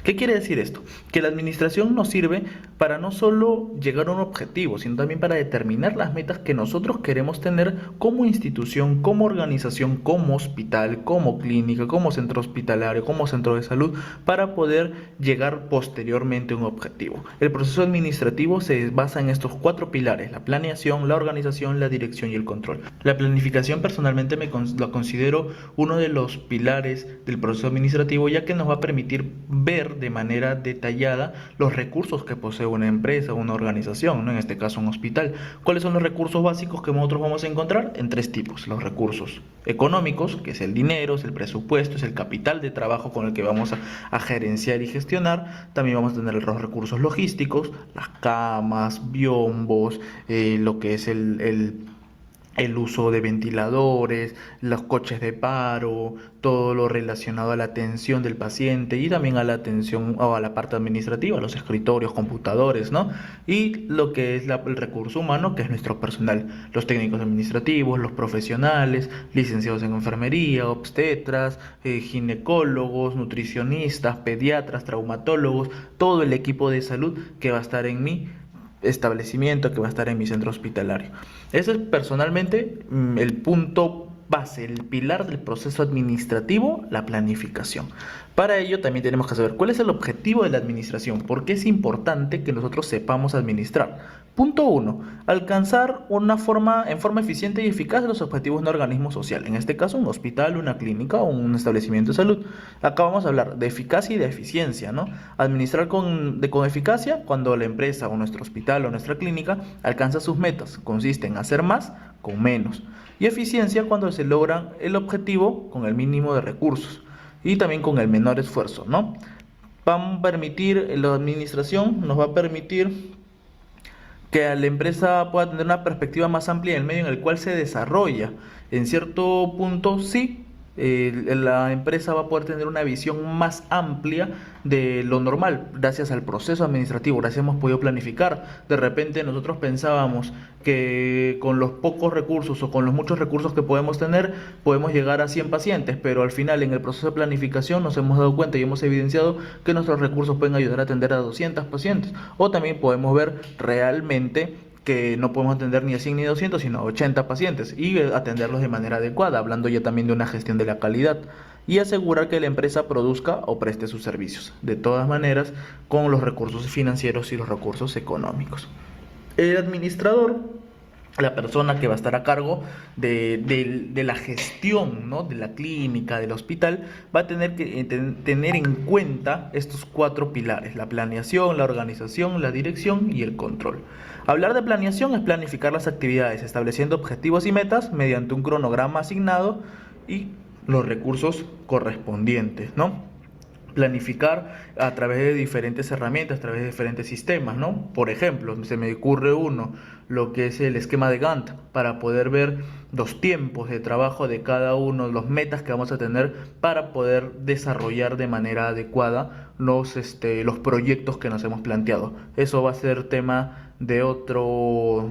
¿Qué quiere decir esto? Que la administración nos sirve para no solo llegar a un objetivo, sino también para determinar las metas que nosotros queremos tener como institución, como organización, como hospital, como clínica, como centro hospitalario, como centro de salud, para poder llegar posteriormente a un objetivo. El proceso administrativo se basa en estos 4 pilares: la planeación, la organización, la dirección y el control. La planificación personalmente lo considero uno de los pilares del proceso administrativo, ya que nos va a permitir ver de manera detallada los recursos que posee una empresa, una organización, ¿no? En este caso un hospital. ¿Cuáles son los recursos básicos que nosotros vamos a encontrar? En 3 tipos: los recursos económicos, que es el dinero, es el presupuesto, es el capital de trabajo con el que vamos a gerenciar y gestionar. También vamos a tener los recursos logísticos, las camas, biombos, lo que es el uso de ventiladores, los coches de paro, todo lo relacionado a la atención del paciente y también a la atención o a la parte administrativa, los escritorios, computadores, ¿no? Y lo que es el recurso humano, que es nuestro personal, los técnicos administrativos, los profesionales, licenciados en enfermería, obstetras, ginecólogos, nutricionistas, pediatras, traumatólogos, todo el equipo de salud que va a estar en mi establecimiento, que va a estar en mi centro hospitalario. Ese es personalmente el punto base, el pilar del proceso administrativo, la planificación. Para ello también tenemos que saber cuál es el objetivo de la administración, por qué es importante que nosotros sepamos administrar. Punto 1. Alcanzar en forma eficiente y eficaz los objetivos de un organismo social, en este caso un hospital, una clínica o un establecimiento de salud. Acá vamos a hablar de eficacia y de eficiencia, ¿no? Administrar con eficacia cuando la empresa o nuestro hospital o nuestra clínica alcanza sus metas, consiste en hacer más con menos. Y eficiencia cuando se logra el objetivo con el mínimo de recursos y también con el menor esfuerzo, ¿no? La administración nos va a permitir que la empresa pueda tener una perspectiva más amplia del medio en el cual se desarrolla. En cierto punto, sí, la empresa va a poder tener una visión más amplia de lo normal, gracias al proceso administrativo, gracias hemos podido planificar. De repente nosotros pensábamos que con los pocos recursos o con los muchos recursos que podemos tener, podemos llegar a 100 pacientes, pero al final en el proceso de planificación nos hemos dado cuenta y hemos evidenciado que nuestros recursos pueden ayudar a atender a 200 pacientes, o también podemos ver realmente que no podemos atender ni a 100 ni a 200, sino a 80 pacientes y atenderlos de manera adecuada, hablando ya también de una gestión de la calidad y asegurar que la empresa produzca o preste sus servicios, de todas maneras con los recursos financieros y los recursos económicos. El administrador, la persona que va a estar a cargo de la gestión, ¿no?, de la clínica, del hospital, va a tener que tener en cuenta estos 4 pilares: la planeación, la organización, la dirección y el control. Hablar de planeación es planificar las actividades, estableciendo objetivos y metas mediante un cronograma asignado y los recursos correspondientes, ¿no? Planificar a través de diferentes herramientas, a través de diferentes sistemas, ¿no? Por ejemplo, se me ocurre lo que es el esquema de Gantt, para poder ver los tiempos de trabajo de cada uno, los metas que vamos a tener para poder desarrollar de manera adecuada los proyectos que nos hemos planteado. Eso va a ser tema de otro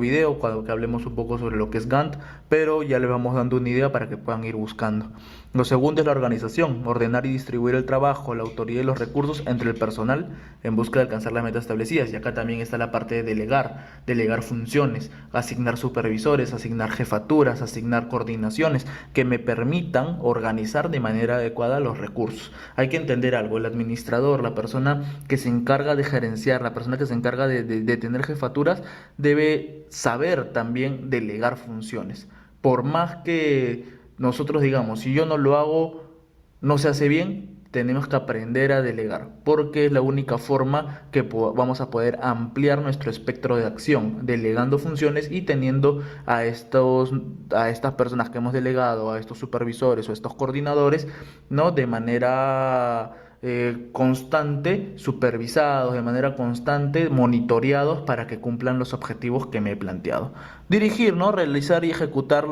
video cuando que hablemos un poco sobre lo que es Gantt, pero ya le vamos dando una idea para que puedan ir buscando. Lo segundo es la organización, ordenar y distribuir el trabajo, la autoridad y los recursos entre el personal en busca de alcanzar las metas establecidas. Y acá también está la parte de delegar funciones, asignar supervisores, asignar jefaturas, asignar coordinaciones que me permitan organizar de manera adecuada los recursos. Hay que entender algo: el administrador, la persona que se encarga de gerenciar, la persona que se encarga de tener jefaturas, debe saber también delegar funciones. por más que nosotros digamos, si yo no lo hago, no se hace bien, tenemos que aprender a delegar, porque es la única forma que vamos a poder ampliar nuestro espectro de acción, delegando funciones y teniendo a estas personas que hemos delegado, a estos supervisores o estos coordinadores, ¿no? De manera constante, supervisados, de manera constante, monitoreados para que cumplan los objetivos que me he planteado. Dirigir, ¿no? Realizar y ejecutar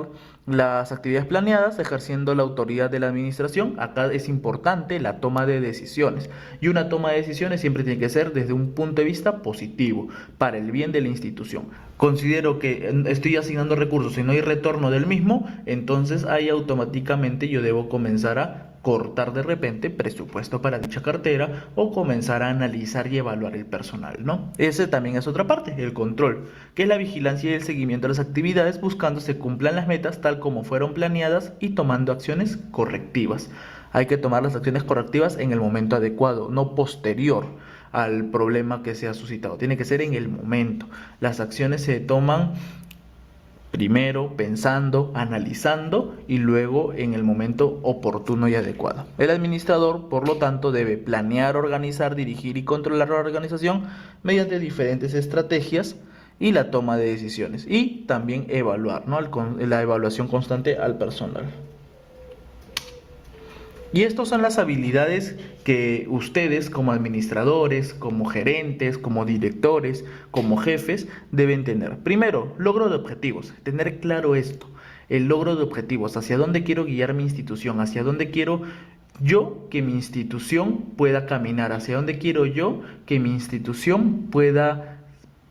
las actividades planeadas, ejerciendo la autoridad de la administración. Acá es importante la toma de decisiones. Y una toma de decisiones siempre tiene que ser desde un punto de vista positivo, para el bien de la institución. Considero que estoy asignando recursos y no hay retorno del mismo, entonces ahí automáticamente yo debo comenzar a cortar de repente presupuesto para dicha cartera o comenzar a analizar y evaluar el personal, ¿no? Ese también es otra parte, el control, que es la vigilancia y el seguimiento de las actividades buscando se cumplan las metas tal como fueron planeadas y tomando acciones correctivas. Hay que tomar las acciones correctivas en el momento adecuado, no posterior al problema que se ha suscitado. Tiene que ser en el momento. Las acciones se toman primero pensando, analizando y luego en el momento oportuno y adecuado. El administrador, por lo tanto, debe planear, organizar, dirigir y controlar la organización mediante diferentes estrategias y la toma de decisiones. Y también evaluar, ¿no? La evaluación constante al personal. Y estas son las habilidades que ustedes como administradores, como gerentes, como directores, como jefes deben tener. Primero, logro de objetivos. Tener claro esto, el logro de objetivos. Hacia dónde quiero guiar mi institución, hacia dónde quiero yo que mi institución pueda caminar, hacia dónde quiero yo que mi institución pueda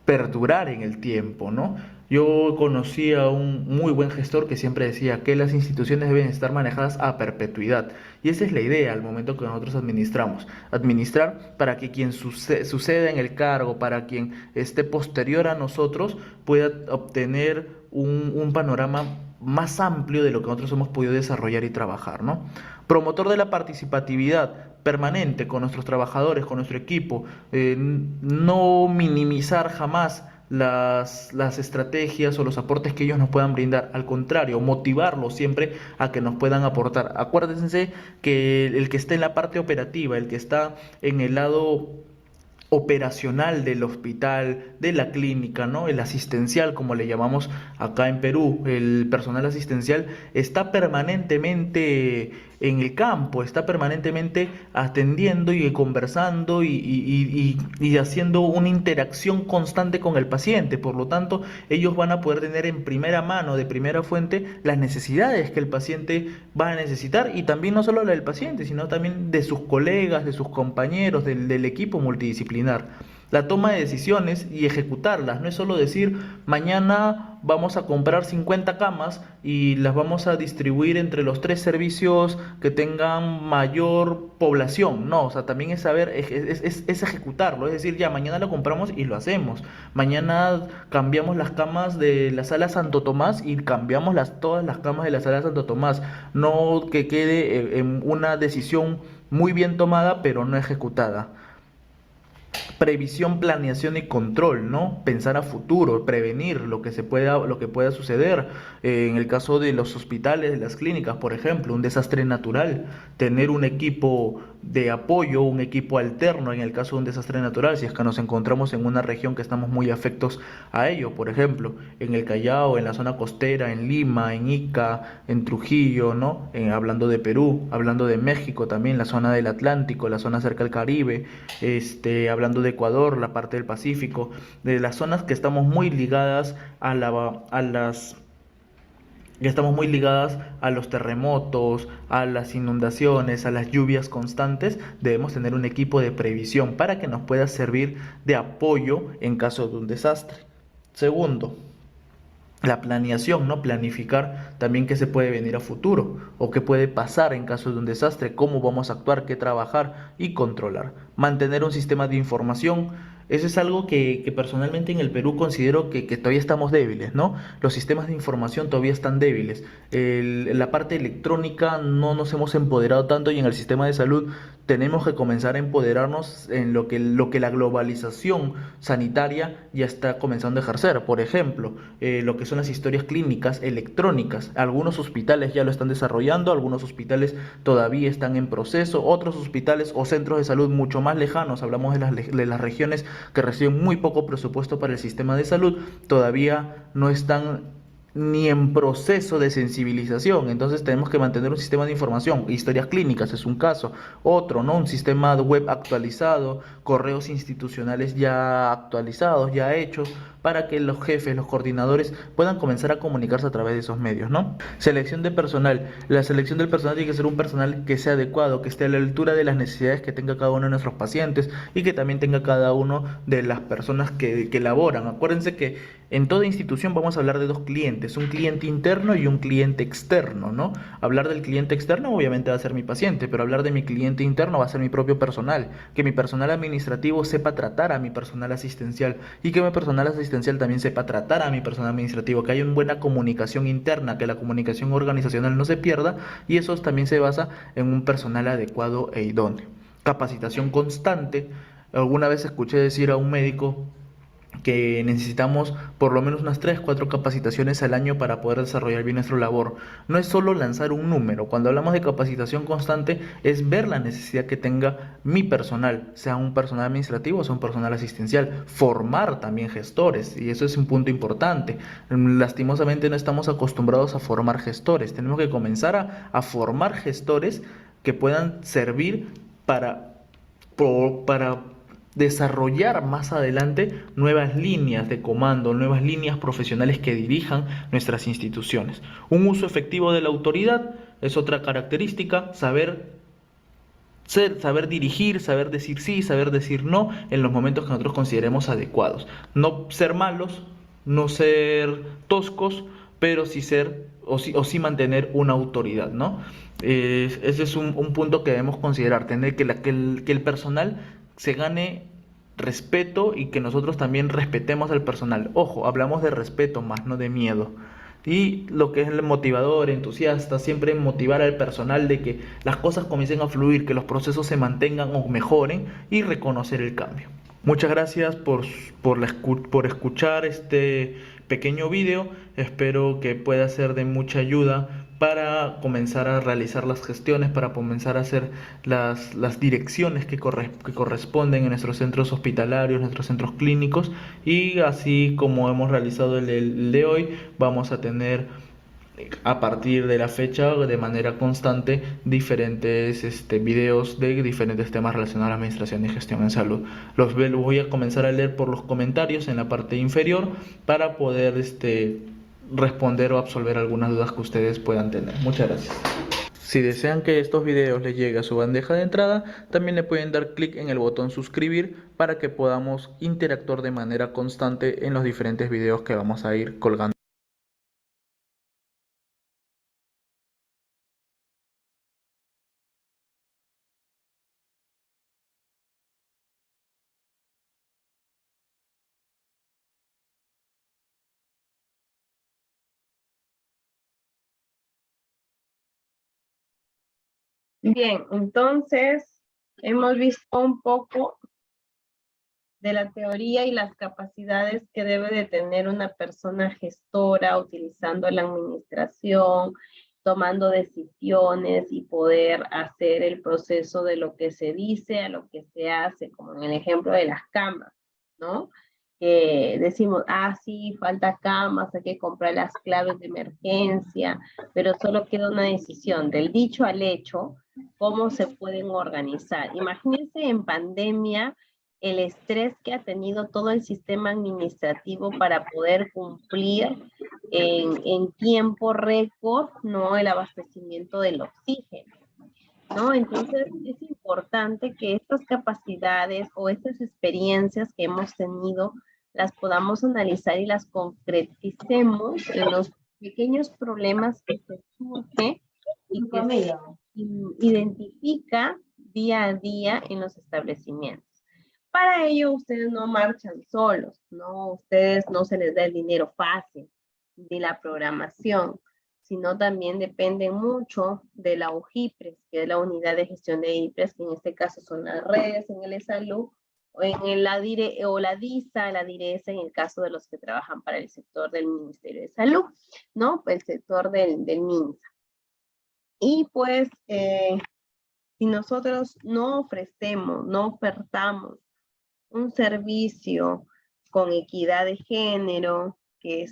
perdurar en el tiempo, ¿no? Yo conocí a un muy buen gestor que siempre decía que las instituciones deben estar manejadas a perpetuidad. Y esa es la idea al momento que nosotros administramos. Administrar para que quien suceda en el cargo, para quien esté posterior a nosotros, pueda obtener un panorama más amplio de lo que nosotros hemos podido desarrollar y trabajar, ¿no? Promotor de la participatividad permanente con nuestros trabajadores, con nuestro equipo. No minimizar jamás las estrategias o los aportes que ellos nos puedan brindar, al contrario, motivarlos siempre a que nos puedan aportar. Acuérdense que el que está en la parte operativa, el que está en el lado operacional del hospital, de la clínica, ¿no? El asistencial, como le llamamos acá en Perú, el personal asistencial está permanentemente en el campo, está permanentemente atendiendo y conversando y haciendo una interacción constante con el paciente. Por lo tanto, ellos van a poder tener en primera mano, de primera fuente, las necesidades que el paciente va a necesitar, y también no solo la del paciente, sino también de sus colegas, de sus compañeros, del equipo multidisciplinar. La toma de decisiones y ejecutarlas, no es solo decir mañana vamos a comprar 50 camas y las vamos a distribuir entre los 3 servicios que tengan mayor población. No, o sea, también es saber, es ejecutarlo, es decir, ya mañana lo compramos y lo hacemos. Mañana cambiamos las camas de la sala Santo Tomás y cambiamos todas las camas de la sala Santo Tomás. No que quede en una decisión muy bien tomada pero no ejecutada. Previsión, planeación y control, ¿no? Pensar a futuro, prevenir lo que pueda suceder. En el caso de los hospitales, de las clínicas, por ejemplo, un desastre natural, tener un equipo de apoyo, un equipo alterno en el caso de un desastre natural, si es que nos encontramos en una región que estamos muy afectos a ello, por ejemplo, en el Callao, en la zona costera, en Lima, en Ica, en Trujillo, ¿no? Hablando de Perú, hablando de México también, la zona del Atlántico, la zona cerca del Caribe, hablando de Ecuador, la parte del Pacífico, de las zonas que estamos muy ligadas estamos muy ligadas a los terremotos, a las inundaciones, a las lluvias constantes. Debemos tener un equipo de previsión para que nos pueda servir de apoyo en caso de un desastre. Segundo, la planeación, ¿no? Planificar también qué se puede venir a futuro o qué puede pasar en caso de un desastre, cómo vamos a actuar, qué trabajar y controlar. Mantener un sistema de información. Eso es algo que personalmente en el Perú considero que todavía estamos débiles, ¿no? Los sistemas de información todavía están débiles. La parte electrónica no nos hemos empoderado tanto, y en el sistema de salud tenemos que comenzar a empoderarnos en lo que la globalización sanitaria ya está comenzando a ejercer. Por ejemplo, lo que son las historias clínicas electrónicas. Algunos hospitales ya lo están desarrollando, algunos hospitales todavía están en proceso, otros hospitales o centros de salud mucho más lejanos, hablamos de las regiones que reciben muy poco presupuesto para el sistema de salud, todavía no están ni en proceso de sensibilización. Entonces tenemos que mantener un sistema de información. Historias clínicas es un caso. Otro, ¿no? Un sistema web actualizado, correos institucionales ya actualizados, ya hechos, para que los jefes, los coordinadores puedan comenzar a comunicarse a través de esos medios, ¿no? Selección de personal. La selección del personal tiene que ser un personal que sea adecuado, que esté a la altura de las necesidades que tenga cada uno de nuestros pacientes y que también tenga cada uno de las personas que laboran. Acuérdense que en toda institución vamos a hablar de dos clientes, un cliente interno y un cliente externo, ¿no? Hablar del cliente externo obviamente va a ser mi paciente, pero hablar de mi cliente interno va a ser mi propio personal, que mi personal administrativo sepa tratar a mi personal asistencial y que mi personal asistencial también sepa tratar a mi personal administrativo, que haya una buena comunicación interna, que la comunicación organizacional no se pierda, y eso también se basa en un personal adecuado e idóneo. Capacitación constante. Alguna vez escuché decir a un médico que necesitamos por lo menos unas 3, 4 capacitaciones al año para poder desarrollar bien nuestra labor. No es solo lanzar un número. Cuando hablamos de capacitación constante es ver la necesidad que tenga mi personal, sea un personal administrativo o sea un personal asistencial. Formar también gestores, y eso es un punto importante. Lastimosamente no estamos acostumbrados a formar gestores. Tenemos que comenzar a formar gestores que puedan servir para desarrollar más adelante nuevas líneas de comando, nuevas líneas profesionales que dirijan nuestras instituciones. Un uso efectivo de la autoridad es otra característica, saber dirigir, saber decir sí, saber decir no en los momentos que nosotros consideremos adecuados. No ser malos, no ser toscos, pero sí ser o sí mantener una autoridad, ¿no? Ese es un punto que debemos considerar, tener que el personal se gane respeto y que nosotros también respetemos al personal. Ojo, hablamos de respeto más no de miedo. Y lo que es el motivador, entusiasta, siempre motivar al personal de que las cosas comiencen a fluir, que los procesos se mantengan o mejoren y reconocer el cambio. Muchas gracias por escuchar este pequeño video. Espero que pueda ser de mucha ayuda para comenzar a realizar las gestiones, para comenzar a hacer las direcciones que corresponden en nuestros centros hospitalarios, nuestros centros clínicos, y así como hemos realizado el de hoy, vamos a tener a partir de la fecha de manera constante diferentes videos de diferentes temas relacionados a la administración y gestión en salud. Los voy a comenzar a leer por los comentarios en la parte inferior para poder responder o absolver algunas dudas que ustedes puedan tener. Muchas gracias. Si desean que estos videos les llegue a su bandeja de entrada, también le pueden dar clic en el botón suscribir para que podamos interactuar de manera constante en los diferentes videos que vamos a ir colgando. Bien, entonces hemos visto un poco de la teoría y las capacidades que debe de tener una persona gestora utilizando la administración, tomando decisiones y poder hacer el proceso de lo que se dice a lo que se hace, como en el ejemplo de las camas, ¿no? Decimos, sí, falta camas, hay que comprar las claves de emergencia, pero solo queda una decisión, del dicho al hecho, cómo se pueden organizar. Imagínense en pandemia el estrés que ha tenido todo el sistema administrativo para poder cumplir en tiempo récord, ¿no? El abastecimiento del oxígeno, ¿no? Entonces es importante que estas capacidades o estas experiencias que hemos tenido las podamos analizar y las concreticemos en los pequeños problemas que se surgen y que se identifica día a día en los establecimientos. Para ello ustedes no marchan solos, ¿no? Ustedes no se les da el dinero fácil de la programación, sino también dependen mucho de la UJIPRES, que es la unidad de gestión de IPRES, que en este caso son las redes en el salud, o en la DISA, la DIRESA, en el caso de los que trabajan para el sector del Ministerio de Salud, ¿no? El sector del MINSA. Y pues, si nosotros no ofrecemos, no ofertamos un servicio con equidad de género, que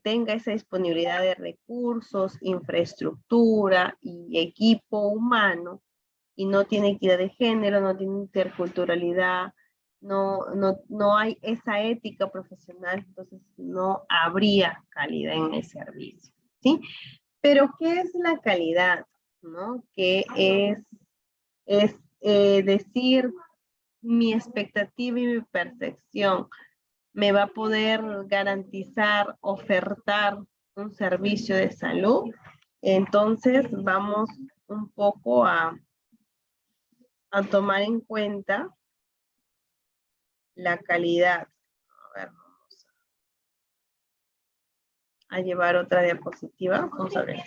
tenga esa disponibilidad de recursos, infraestructura y equipo humano, y no tiene equidad de género, no tiene interculturalidad, no hay esa ética profesional, entonces no habría calidad en el servicio, ¿sí? Pero, ¿qué es la calidad? ¿No? Que es decir, mi expectativa y mi percepción me va a poder garantizar, ofertar un servicio de salud. Entonces, vamos un poco a tomar en cuenta la calidad. A ver, vamos a llevar otra diapositiva. Vamos a ver.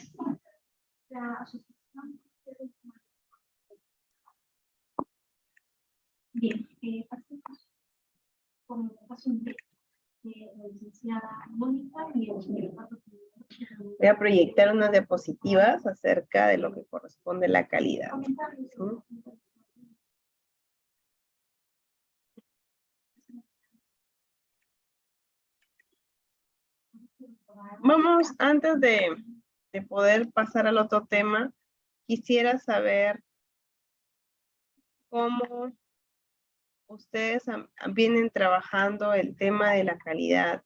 Bien, como paciente, la licenciada Mónica y el señor. Voy a proyectar unas diapositivas acerca de lo que corresponde a la calidad. Vamos, antes de poder pasar al otro tema, quisiera saber cómo ustedes vienen trabajando el tema de la calidad.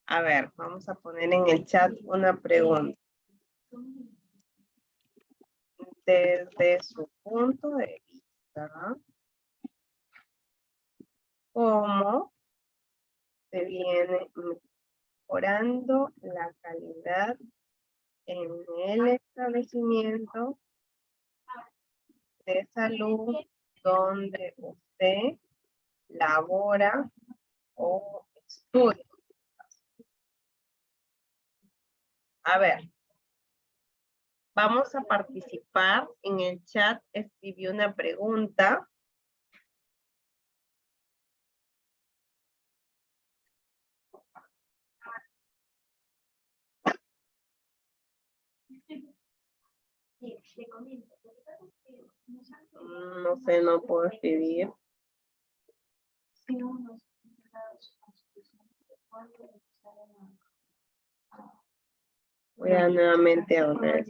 A ver, vamos a poner en el chat una pregunta. Desde su punto de vista, ¿cómo se viene mejorando la calidad en el establecimiento de salud donde usted labora o estudia? A ver, vamos a participar. En el chat escribí una pregunta. No sé, no puedo escribir. Voy a nuevamente a ver.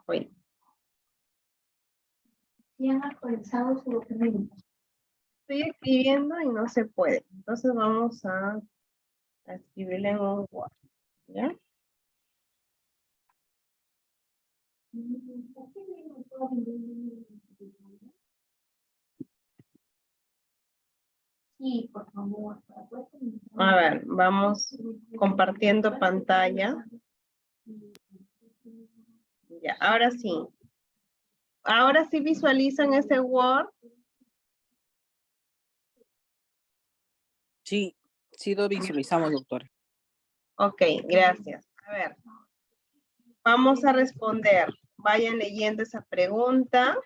Oye. Y han actualizado su documento. Estoy escribiendo y no se puede. Entonces vamos a escribirle en un Word. ¿Ya? Sí, por favor. A ver, vamos compartiendo pantalla. Ya, ahora sí. Ahora sí visualizan ese Word. Sí, sí lo visualizamos, doctora. Ok, gracias. A ver, vamos a responder. Vayan leyendo esa pregunta.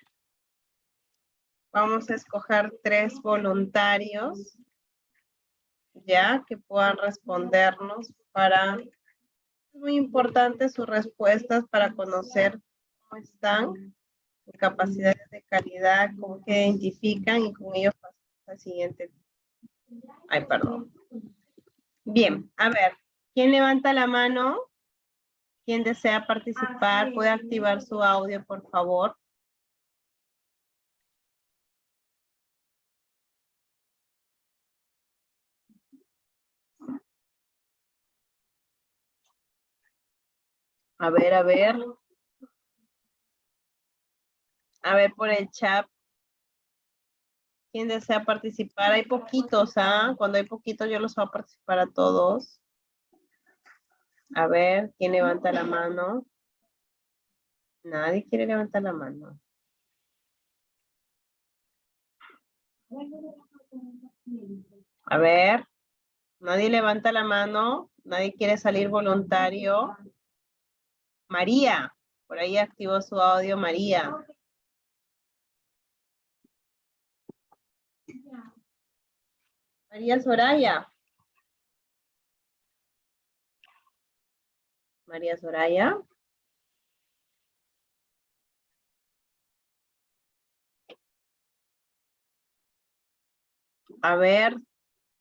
Vamos a escoger 3 voluntarios, ya, que puedan respondernos para... Es muy importante sus respuestas para conocer cómo están, capacidades de calidad, cómo que identifican y con ello pasamos al siguiente. Ay, perdón. Bien, a ver, ¿quién levanta la mano? ¿Quién desea participar? ¿Puede activar su audio, por favor? A ver, a ver. A ver por el chat. ¿Quién desea participar? Hay poquitos, ¿ah? Cuando hay poquitos yo los voy a participar a todos. A ver, ¿quién levanta la mano? Nadie quiere levantar la mano. A ver, nadie levanta la mano, nadie quiere salir voluntario. María, por ahí activó su audio María. María Soraya. María Soraya. A ver,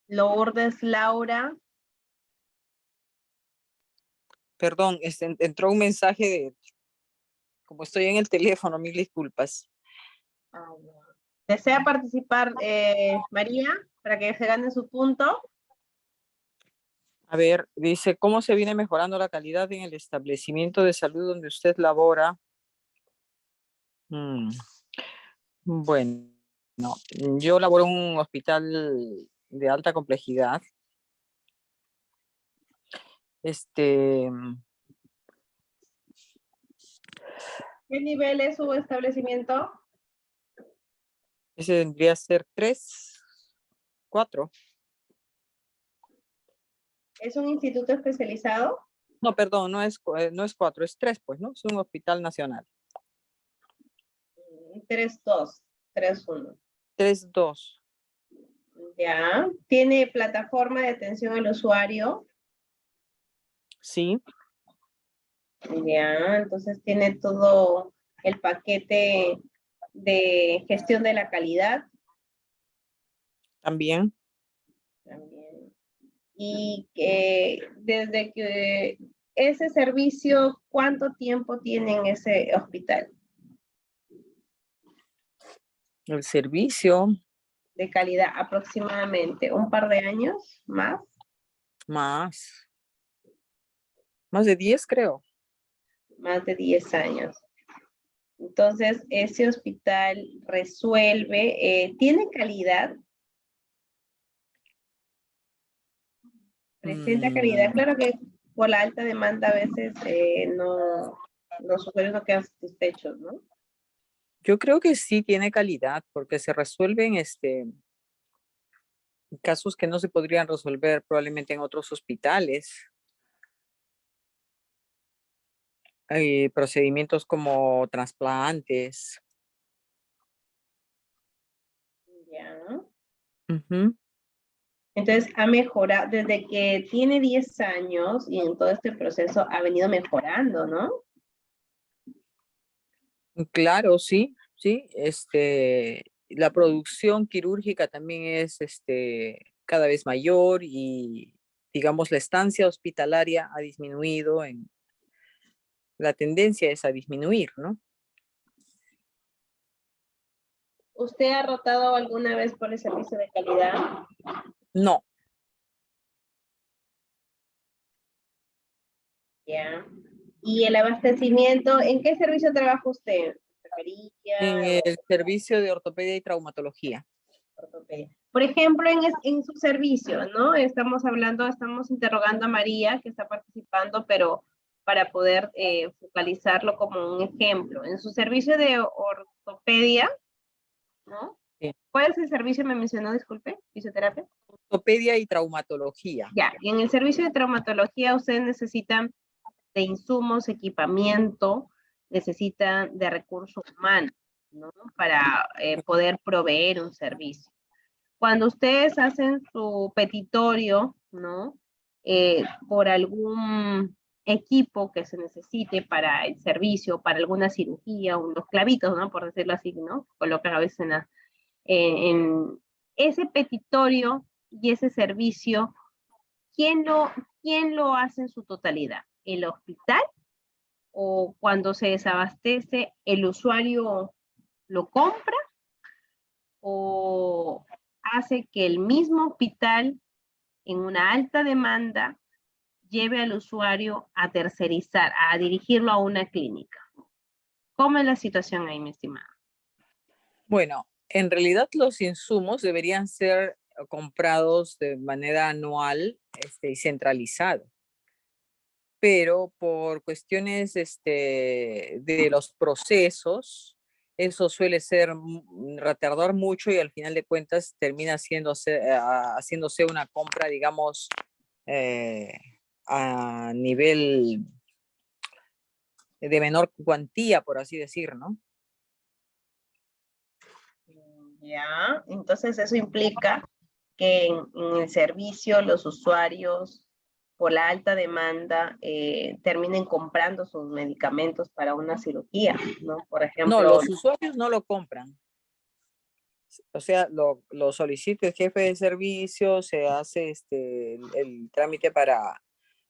Lourdes Laura. Perdón, entró un mensaje de, como estoy en el teléfono, mil disculpas. ¿Desea participar María para que se gane su punto? A ver, dice, ¿cómo se viene mejorando la calidad en el establecimiento de salud donde usted labora? Bueno, yo laboro en un hospital de alta complejidad. ¿Qué nivel es su establecimiento? Ese tendría que ser 3, 4. ¿Es un instituto especializado? No, perdón, no es 4, es 3, pues, ¿no? Es un hospital nacional. 3-2, 3-1. 3-2. Ya. ¿Tiene plataforma de atención al usuario? Sí, Ya, entonces tiene todo el paquete de gestión de la calidad también. también. Y que desde que ese servicio, ¿cuánto tiempo tiene en ese hospital El servicio, de calidad? Aproximadamente un par de años más. más de 10, creo. Más de 10 años. Entonces, ese hospital resuelve, ¿tiene calidad? Presenta calidad. Claro que por la alta demanda a veces los usuarios no quedan satisfechos, ¿no? Yo creo que sí tiene calidad porque se resuelven casos que no se podrían resolver probablemente en otros hospitales. Procedimientos como trasplantes. Ya. Ujú. Entonces, ha mejorado, desde que tiene 10 años y en todo este proceso ha venido mejorando, ¿no? Claro, sí, sí. La producción quirúrgica también es cada vez mayor y, digamos, la estancia hospitalaria ha disminuido. La tendencia es a disminuir, ¿no? ¿Usted ha rotado alguna vez por el servicio de calidad? No, Ya. ¿Y el abastecimiento? ¿En qué servicio trabaja usted? en ¿Enfermería el servicio de ortopedia y traumatología. o ortopedia? Por ejemplo, en su servicio, ¿no? Estamos interrogando a María, que está participando, pero para poder focalizarlo como un ejemplo. En su servicio de ortopedia, ¿no? Sí. ¿Cuál es el servicio me mencionó, disculpe? ¿Fisioterapia? Ortopedia y traumatología. Ya, y en el servicio de traumatología ustedes necesitan de insumos, equipamiento, necesitan de recursos humanos, ¿no? Para poder proveer un servicio. Cuando ustedes hacen su petitorio, ¿no? Por algún equipo que se necesite para el servicio, para alguna cirugía, unos clavitos, ¿no? Por decirlo así, ¿no? Colocan a veces en ese petitorio y ese servicio, ¿quién lo hace en su totalidad? ¿El hospital? ¿O cuando se desabastece, el usuario lo compra? ¿O hace que el mismo hospital, en una alta demanda, lleve al usuario a tercerizar, a dirigirlo a una clínica? ¿Cómo es la situación ahí, mi estimada? Bueno, en realidad los insumos deberían ser comprados de manera anual y centralizado, pero por cuestiones de los procesos eso suele ser retardar mucho y al final de cuentas termina haciéndose una compra, digamos, a nivel de menor cuantía, por así decir, ¿no? Ya, entonces eso implica que en el servicio los usuarios, por la alta demanda, terminen comprando sus medicamentos para una cirugía, ¿no? Por No, ejemplo, los usuarios no lo compran. O sea, lo solicita el jefe de servicio, se hace el trámite para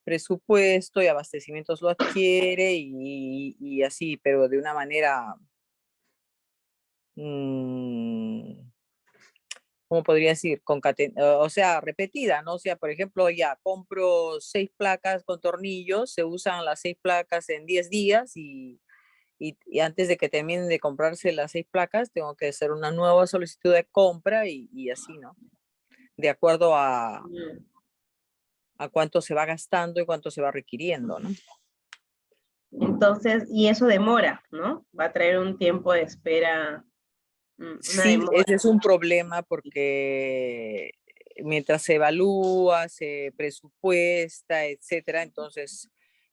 presupuesto y abastecimientos lo adquiere y así, pero de una manera, ¿cómo podría decir? O sea, repetida, ¿no? O sea, por ejemplo, ya compro 6 placas con tornillos, se usan las 6 placas en 10 días y antes de que terminen de comprarse las 6 placas, tengo que hacer una nueva solicitud de compra y así, ¿no? De acuerdo a cuánto se va gastando y cuánto se va requiriendo, ¿no? entonces, y eso demora, ¿no? Va a traer un tiempo de espera, una Sí, demora. ese es un problema porque mientras se evalúa, se presupuesta, etcétera, entonces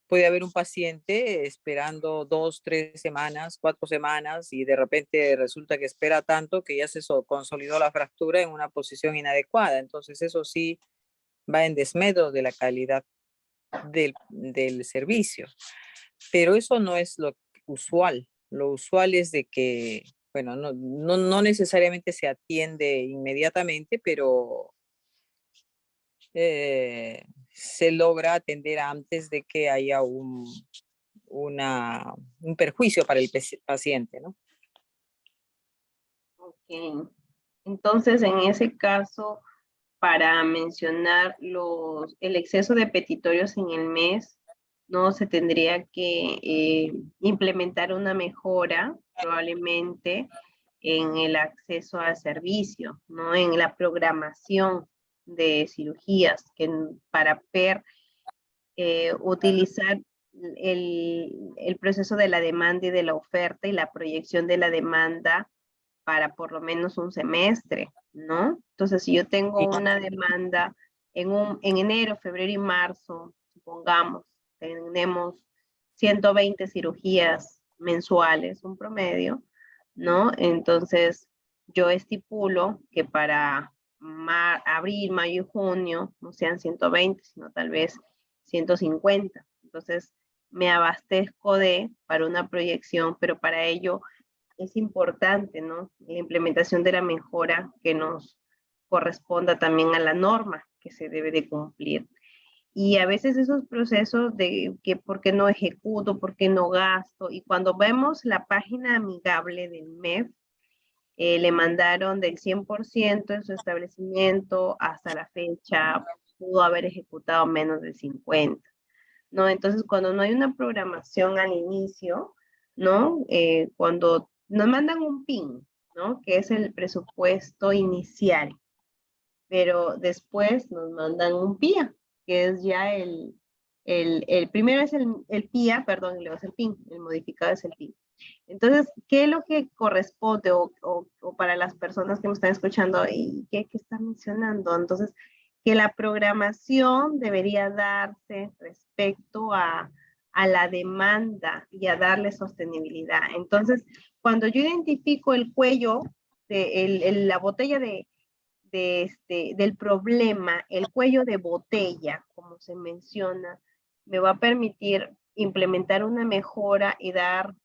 puede haber un paciente esperando 2, 3 semanas, 4 semanas y de repente resulta que espera tanto que ya se consolidó la fractura en una posición inadecuada. Entonces eso sí va en desmedro de la calidad del servicio. Pero eso no es lo usual. Lo usual es de que, bueno, no necesariamente se atiende inmediatamente, pero se logra atender antes de que haya un perjuicio para el paciente, ¿no? Ok. Entonces, en ese caso, para mencionar el exceso de petitorios en el mes, no se tendría que implementar una mejora probablemente en el acceso al servicio, ¿no? En la programación de cirugías, para utilizar el proceso de la demanda y de la oferta y la proyección de la demanda para por lo menos un semestre, ¿no? Entonces, si yo tengo una demanda en enero, febrero y marzo, supongamos, tenemos 120 cirugías mensuales, un promedio, ¿no? Entonces, yo estipulo que para abril, mayo y junio no sean 120, sino tal vez 150. Entonces, me abastezco para una proyección, pero para ello es importante, ¿no? La implementación de la mejora que nos corresponda también a la norma que se debe de cumplir. Y a veces esos procesos de que por qué no ejecuto, por qué no gasto, y cuando vemos la página amigable del MEF, le mandaron del 100% en su establecimiento hasta la fecha, pudo haber ejecutado menos del 50%, ¿no? Entonces, cuando no hay una programación al inicio, ¿no? Cuando nos mandan un PIN, ¿no? Que es el presupuesto inicial, pero después nos mandan un PIA, que es ya primero es el PIA, perdón, y luego es el PIN, el modificado es el PIN. Entonces, ¿qué es lo que corresponde o para las personas que me están escuchando y qué está mencionando? Entonces, que la programación debería darse respecto a la demanda y a darle sostenibilidad. Entonces, cuando yo identifico el cuello, la botella del problema, el cuello de botella, como se menciona, me va a permitir implementar una mejora y dar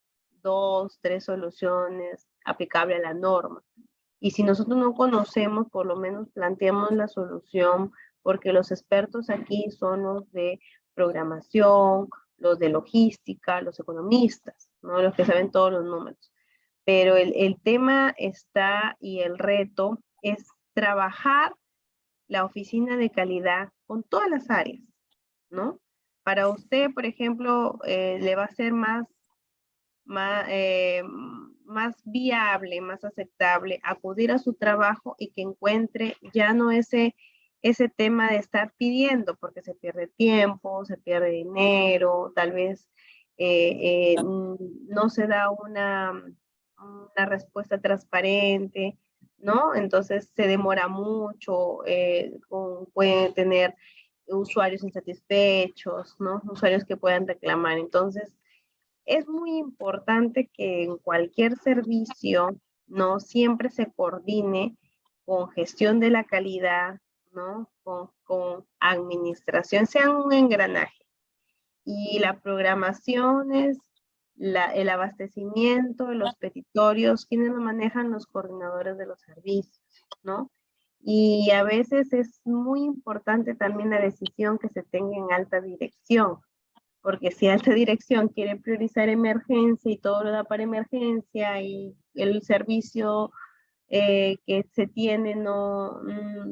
2, 3 soluciones aplicables a la norma. Y si nosotros no conocemos, por lo menos planteamos la solución, porque los expertos aquí son los de programación, los de logística, los economistas, ¿no? Los que saben todos los números. Pero el tema está y el reto es trabajar la oficina de calidad con todas las áreas, ¿no? Para usted, por ejemplo, le va a ser más viable, más aceptable acudir a su trabajo y que encuentre ya no ese tema de estar pidiendo, porque se pierde tiempo, se pierde dinero, tal vez no se da una respuesta transparente, ¿no? Entonces se demora mucho, pueden tener usuarios insatisfechos, ¿no? Usuarios que puedan reclamar. Entonces, es muy importante que en cualquier servicio, ¿no? Siempre se coordine con gestión de la calidad, ¿no? Con administración, sean un engranaje. Y la programación es el abastecimiento, los petitorios, quienes lo manejan, los coordinadores de los servicios, ¿no? Y a veces es muy importante también la decisión que se tenga en alta dirección, porque si alta dirección quiere priorizar emergencia y todo lo da para emergencia y el servicio que se tiene no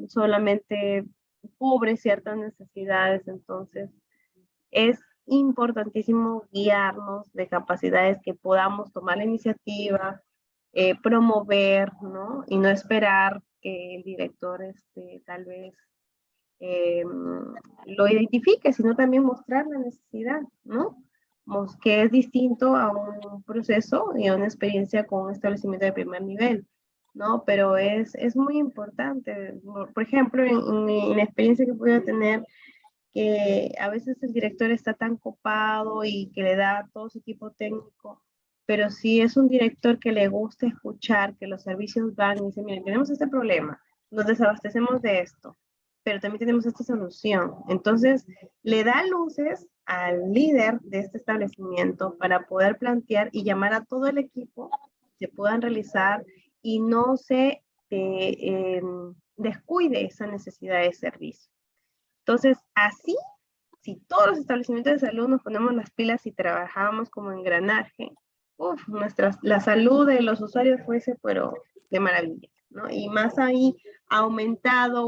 solamente cubre ciertas necesidades, entonces es importantísimo guiarnos de capacidades que podamos tomar la iniciativa, promover, ¿no? Y no esperar que el director tal vez lo identifique, sino también mostrar la necesidad, ¿no? Que es distinto a un proceso y a una experiencia con un establecimiento de primer nivel, ¿no? Pero es muy importante. Por ejemplo, en la experiencia que he podido tener, que a veces el director está tan copado y que le da a todo su equipo técnico, pero si es un director que le gusta escuchar, que los servicios van y dicen, miren, tenemos este problema, nos desabastecemos de esto, pero también tenemos esta solución. Entonces, le da luces al líder de este establecimiento para poder plantear y llamar a todo el equipo que puedan realizar y no se descuide esa necesidad de servicio. Entonces, así, si todos los establecimientos de salud nos ponemos las pilas y trabajamos como engranaje, la salud de los usuarios fuese, pero de maravilla, ¿no? Y más ahí ha aumentado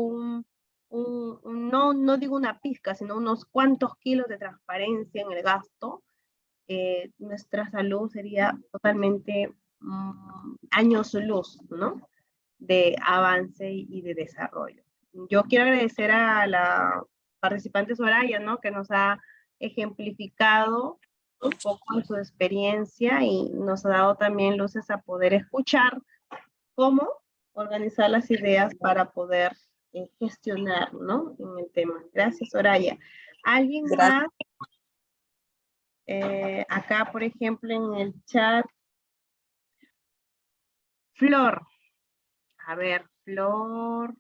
no digo una pizca, sino unos cuantos kilos de transparencia en el gasto, nuestra salud sería totalmente años luz, ¿no? De avance y de desarrollo. Yo quiero agradecer a la participante Soraya, ¿no? Que nos ha ejemplificado un poco de su experiencia y nos ha dado también luces a poder escuchar cómo organizar las ideas para poder gestionar, ¿no? En el tema. Gracias, Soraya. ¿Alguien más? Acá, por ejemplo, en el chat. Flor. A ver, Flor.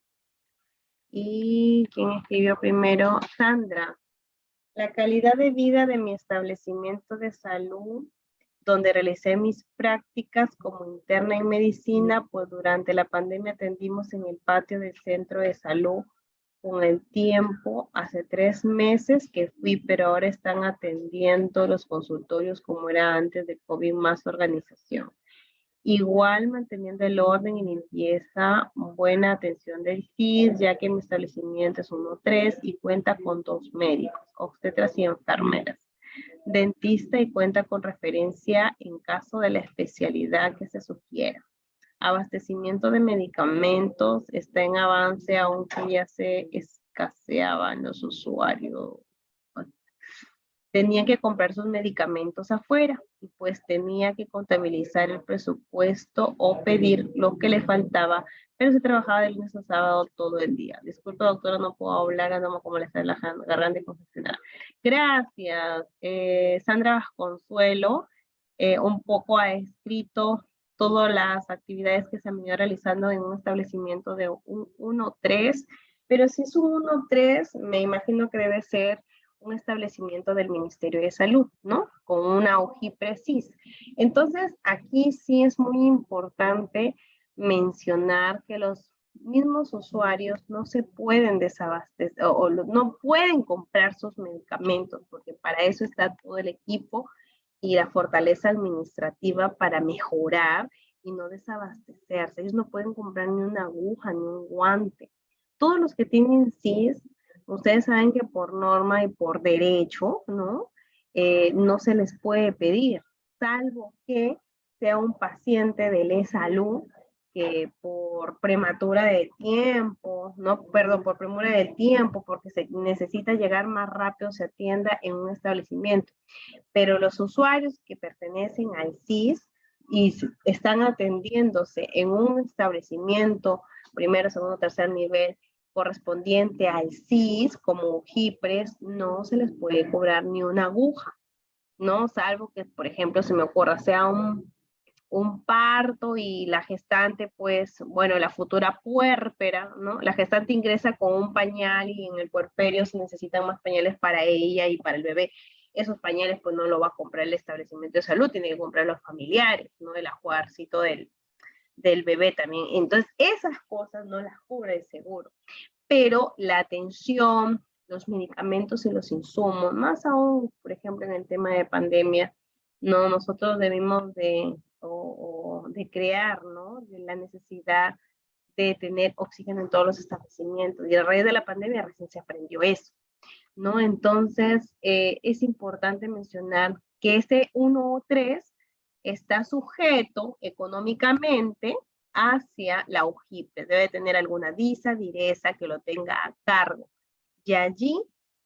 ¿Y quién escribió primero? Sandra. La calidad de vida de mi establecimiento de salud, donde realicé mis prácticas como interna en medicina, pues durante la pandemia atendimos en el patio del centro de salud. Con el tiempo, hace 3 meses que fui, pero ahora están atendiendo los consultorios como era antes de COVID, más organización. Igual manteniendo el orden y limpieza, buena atención del CIS, ya que mi establecimiento es 1-3 y cuenta con 2 médicos, obstetras y enfermeras. Dentista y cuenta con referencia en caso de la especialidad que se sugiera. Abastecimiento de medicamentos está en avance, aunque ya se escaseaban los usuarios. Tenía que comprar sus medicamentos afuera y pues tenía que contabilizar el presupuesto o pedir lo que le faltaba, pero se trabajaba de lunes a sábado todo el día. Disculpe, doctora, no puedo hablar, no como le está agarrando y confesionar. Gracias. Sandra Vasconsuelo, un poco ha escrito todas las actividades que se han venido realizando en un establecimiento de un 1-3, pero si es un 1-3, me imagino que debe ser un establecimiento del Ministerio de Salud, ¿no? Con una OJIPRESIS. Entonces, aquí sí es muy importante mencionar que los mismos usuarios no se pueden desabastecer o no pueden comprar sus medicamentos, porque para eso está todo el equipo y la fortaleza administrativa para mejorar y no desabastecerse. Ellos no pueden comprar ni una aguja, ni un guante. Todos los que tienen CIS, ustedes saben que por norma y por derecho, ¿no? No se les puede pedir, salvo que sea un paciente de salud que por prematura de tiempo, no, perdón, por premura del tiempo, porque se necesita llegar más rápido, se atienda en un establecimiento. Pero los usuarios que pertenecen al CIS están atendiéndose en un establecimiento, primero, segundo, tercer nivel, correspondiente al CIS, como GIPRES, no se les puede cobrar ni una aguja, ¿no? Salvo que, por ejemplo, se me ocurra, sea un parto y la gestante, pues, bueno, la futura puérpera, ¿no? La gestante ingresa con un pañal y en el puerperio se necesitan más pañales para ella y para el bebé. Esos pañales, pues, no lo va a comprar el establecimiento de salud, tiene que comprar los familiares, ¿no? El ajuarcito del bebé también. Entonces, esas cosas no las cubre el seguro. Pero la atención, los medicamentos y los insumos, más aún, por ejemplo, en el tema de pandemia, no, nosotros debimos de crear, ¿no? De la necesidad de tener oxígeno en todos los establecimientos. Y a raíz de la pandemia recién se aprendió eso, ¿no? Entonces, es importante mencionar que este 1.3 está sujeto económicamente hacia la UJIPRES. Debe tener alguna direza que lo tenga a cargo. Y allí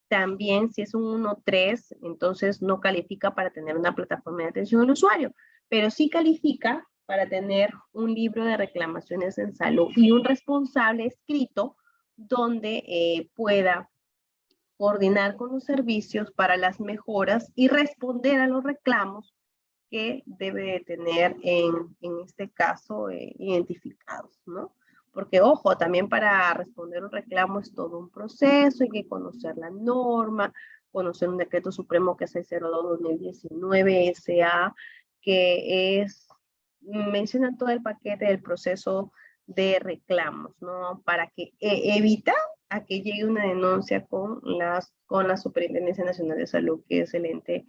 también, si es un 1.3, entonces no califica para tener una plataforma de atención al usuario, pero sí califica para tener un libro de reclamaciones en salud y un responsable escrito donde pueda coordinar con los servicios para las mejoras y responder a los reclamos que debe tener en este caso identificados, ¿no? Porque, ojo, también para responder un reclamo es todo un proceso, hay que conocer la norma, conocer un decreto supremo que es el 02-2019 SA, que menciona todo el paquete del proceso de reclamos, ¿no? Para que evita a que llegue una denuncia con la Superintendencia Nacional de Salud, que es el ente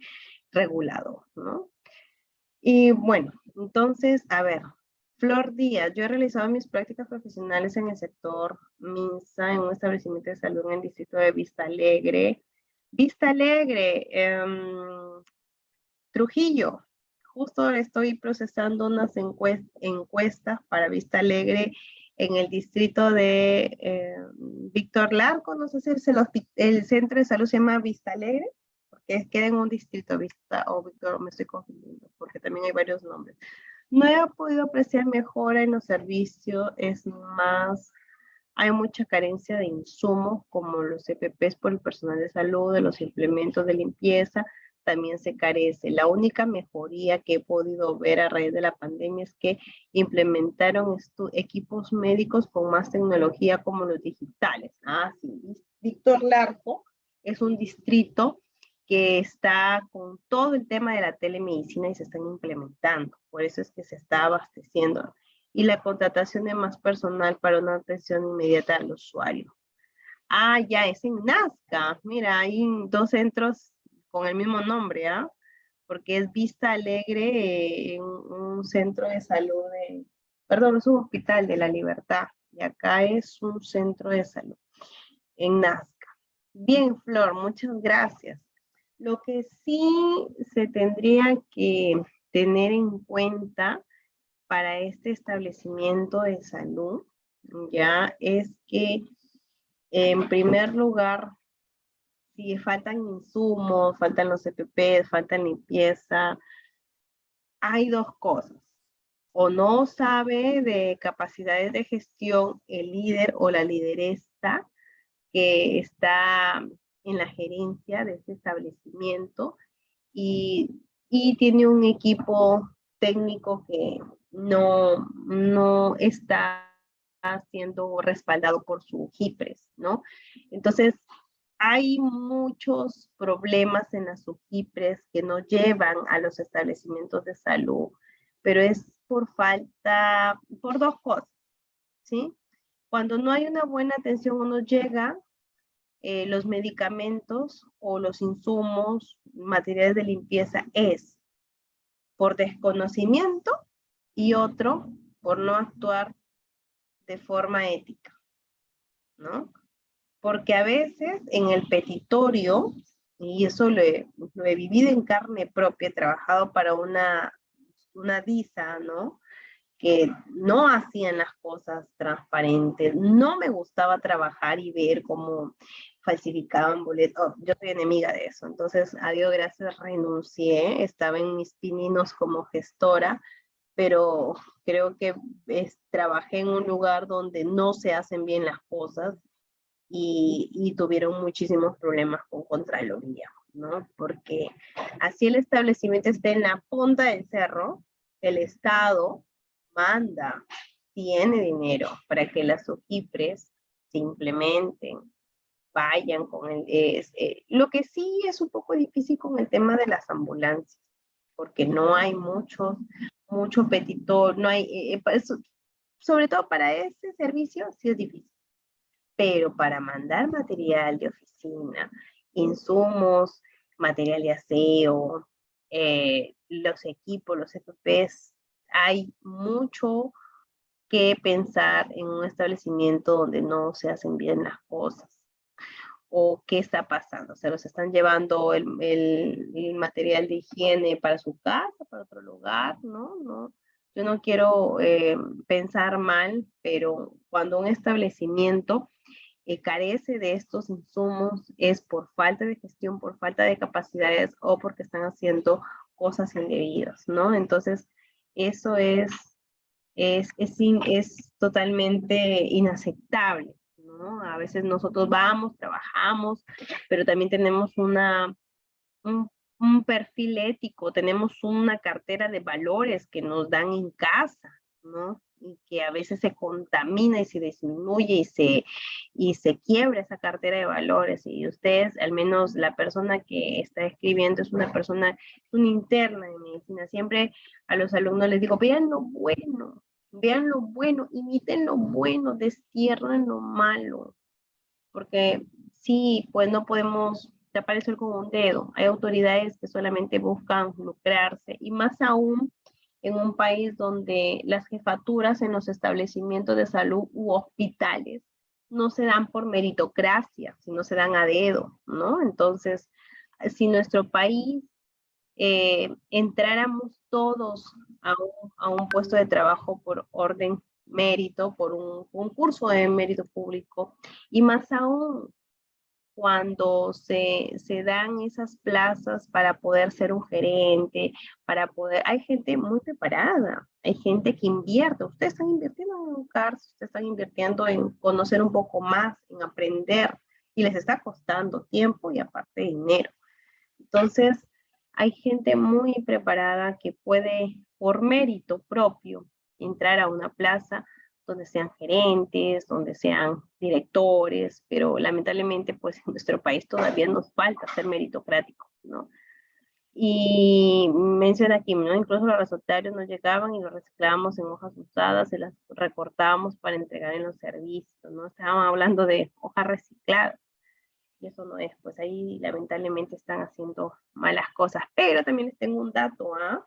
regulador, ¿no? Y bueno, entonces, a ver, Flor Díaz, yo he realizado mis prácticas profesionales en el sector MINSA, en un establecimiento de salud en el distrito de Vista Alegre. Vista Alegre, Trujillo, justo estoy procesando unas encuestas para Vista Alegre en el distrito de Víctor Larco, no sé si el centro de salud se llama Vista Alegre, porque queda en un distrito Vista o Víctor, me estoy confundiendo, porque también hay varios nombres. No he podido apreciar mejora en los servicios, es más, hay mucha carencia de insumos como los EPPs por el personal de salud, de los implementos de limpieza, también se carece. La única mejoría que he podido ver a raíz de la pandemia es que implementaron equipos médicos con más tecnología como los digitales. Ah, sí, Víctor Larco es un distrito que está con todo el tema de la telemedicina y se están implementando. Por eso es que se está abasteciendo. Y la contratación de más personal para una atención inmediata al usuario. Ah, ya, es en Nazca. Mira, hay 2 centros con el mismo nombre, ¿ah? Porque es Vista Alegre, un centro de salud perdón, es un hospital de la Libertad. Y acá es un centro de salud en Nazca. Bien, Flor, muchas gracias. Lo que sí se tendría que tener en cuenta para este establecimiento de salud, ya es que en primer lugar, si faltan insumos, faltan los EPPs, faltan limpieza, hay 2 cosas. O no sabe de capacidades de gestión el líder o la lideresa que está en la gerencia de este establecimiento y tiene un equipo técnico que no está siendo respaldado por su GIPRES, ¿no? Entonces, hay muchos problemas en las subgipres que no llevan a los establecimientos de salud, pero es por 2 cosas, ¿sí? Cuando no hay una buena atención, uno llega, los medicamentos o los insumos, materiales de limpieza, es por desconocimiento y otro por no actuar de forma ética, ¿no? Porque a veces en el petitorio, y eso lo he vivido en carne propia, he trabajado para una DISA, ¿no? Que no hacían las cosas transparentes, no me gustaba trabajar y ver cómo falsificaban boletos, yo soy enemiga de eso, entonces a Dios gracias renuncié, estaba en mis pininos como gestora, pero creo que trabajé en un lugar donde no se hacen bien las cosas y tuvieron muchísimos problemas con Contraloría, ¿no? Porque así el establecimiento está en la punta del cerro, el Estado manda, tiene dinero para que las UJIPRES se implementen, vayan con lo que sí es un poco difícil con el tema de las ambulancias, porque no hay mucho petitor, no hay, sobre todo para ese servicio sí es difícil, pero para mandar material de oficina, insumos, material de aseo, los equipos, los FPs, hay mucho que pensar en un establecimiento donde no se hacen bien las cosas. ¿O qué está pasando? ¿Se los están llevando el material de higiene para su casa, para otro lugar? No. Yo no quiero pensar mal, pero cuando un establecimiento carece de estos insumos es por falta de gestión, por falta de capacidades o porque están haciendo cosas indebidas, ¿no? Entonces, eso es totalmente inaceptable, ¿no? A veces nosotros vamos, trabajamos, pero también tenemos un perfil ético, tenemos una cartera de valores que nos dan en casa, ¿no? Y que a veces se contamina y se disminuye y se quiebra esa cartera de valores. Y ustedes, al menos la persona que está escribiendo es una una interna de medicina. Siempre a los alumnos les digo, vean lo bueno, imiten lo bueno, destierren lo malo. Porque sí, pues no podemos tapar el sol con un dedo. Hay autoridades que solamente buscan lucrarse, y más aún en un país donde las jefaturas en los establecimientos de salud u hospitales no se dan por meritocracia, sino se dan a dedo, ¿no? Entonces, si nuestro país entráramos todos a un puesto de trabajo por orden mérito, por un concurso de mérito público, y más aún cuando se dan esas plazas para poder ser un gerente, hay gente muy preparada, hay gente que invierte, ustedes están invirtiendo en educarse, ustedes están invirtiendo en conocer un poco más, en aprender, y les está costando tiempo y aparte dinero. Entonces, hay gente muy preparada que puede, por mérito propio, entrar a una plaza donde sean gerentes, donde sean directores, pero lamentablemente pues en nuestro país todavía nos falta ser meritocráticos, ¿no? Y menciona aquí, ¿no? Incluso los resultados nos llegaban y los reciclábamos en hojas usadas, se las recortábamos para entregar en los servicios, ¿no? Estábamos hablando de hojas recicladas, y eso no es, pues ahí lamentablemente están haciendo malas cosas. Pero también les tengo un dato, ¿ah?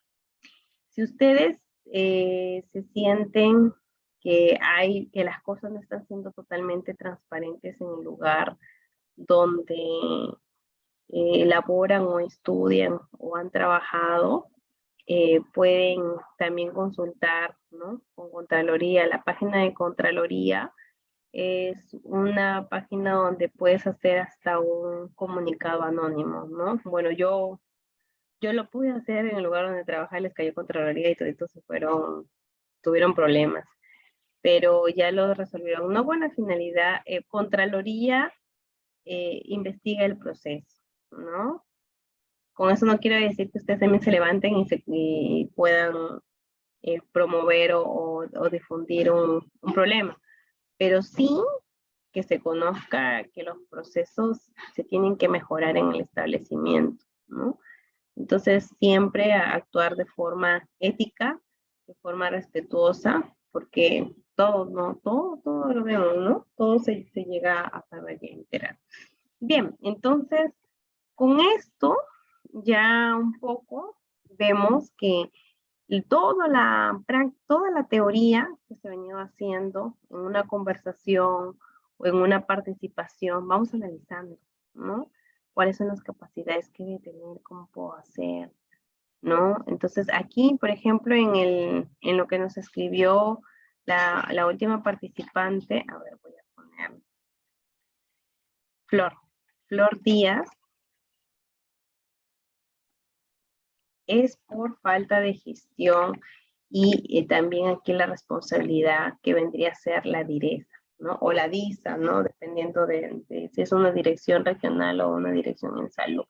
Si ustedes se sienten que las cosas no están siendo totalmente transparentes en el lugar donde elaboran o estudian o han trabajado, pueden también consultar, ¿no? Con Contraloría. La página de Contraloría es una página donde puedes hacer hasta un comunicado anónimo, ¿no? Bueno, yo lo pude hacer en el lugar donde trabajaba, les cayó Contraloría y toditos tuvieron problemas, pero ya lo resolvieron. No con la finalidad, Contraloría investiga el proceso, ¿no? Con eso no quiero decir que ustedes también se levanten y puedan promover o difundir un problema, pero sí que se conozca que los procesos se tienen que mejorar en el establecimiento, ¿no? Entonces, siempre actuar de forma ética, de forma respetuosa, porque todos, ¿no? Todo lo vemos, ¿no? Todo se llega a saber y a enterar. Bien, entonces, con esto ya un poco vemos que toda la teoría que se ha venido haciendo en una conversación o en una participación, vamos analizando, ¿no? ¿Cuáles son las capacidades que debe tener? ¿Cómo puedo hacer? ¿No? Entonces aquí, por ejemplo, en lo que nos escribió la última participante, a ver, voy a poner Flor Díaz, es por falta de gestión Y también aquí la responsabilidad que vendría a ser la DIRESA, ¿no? O la DISA, ¿no? Dependiendo de si es una dirección regional o una dirección en salud.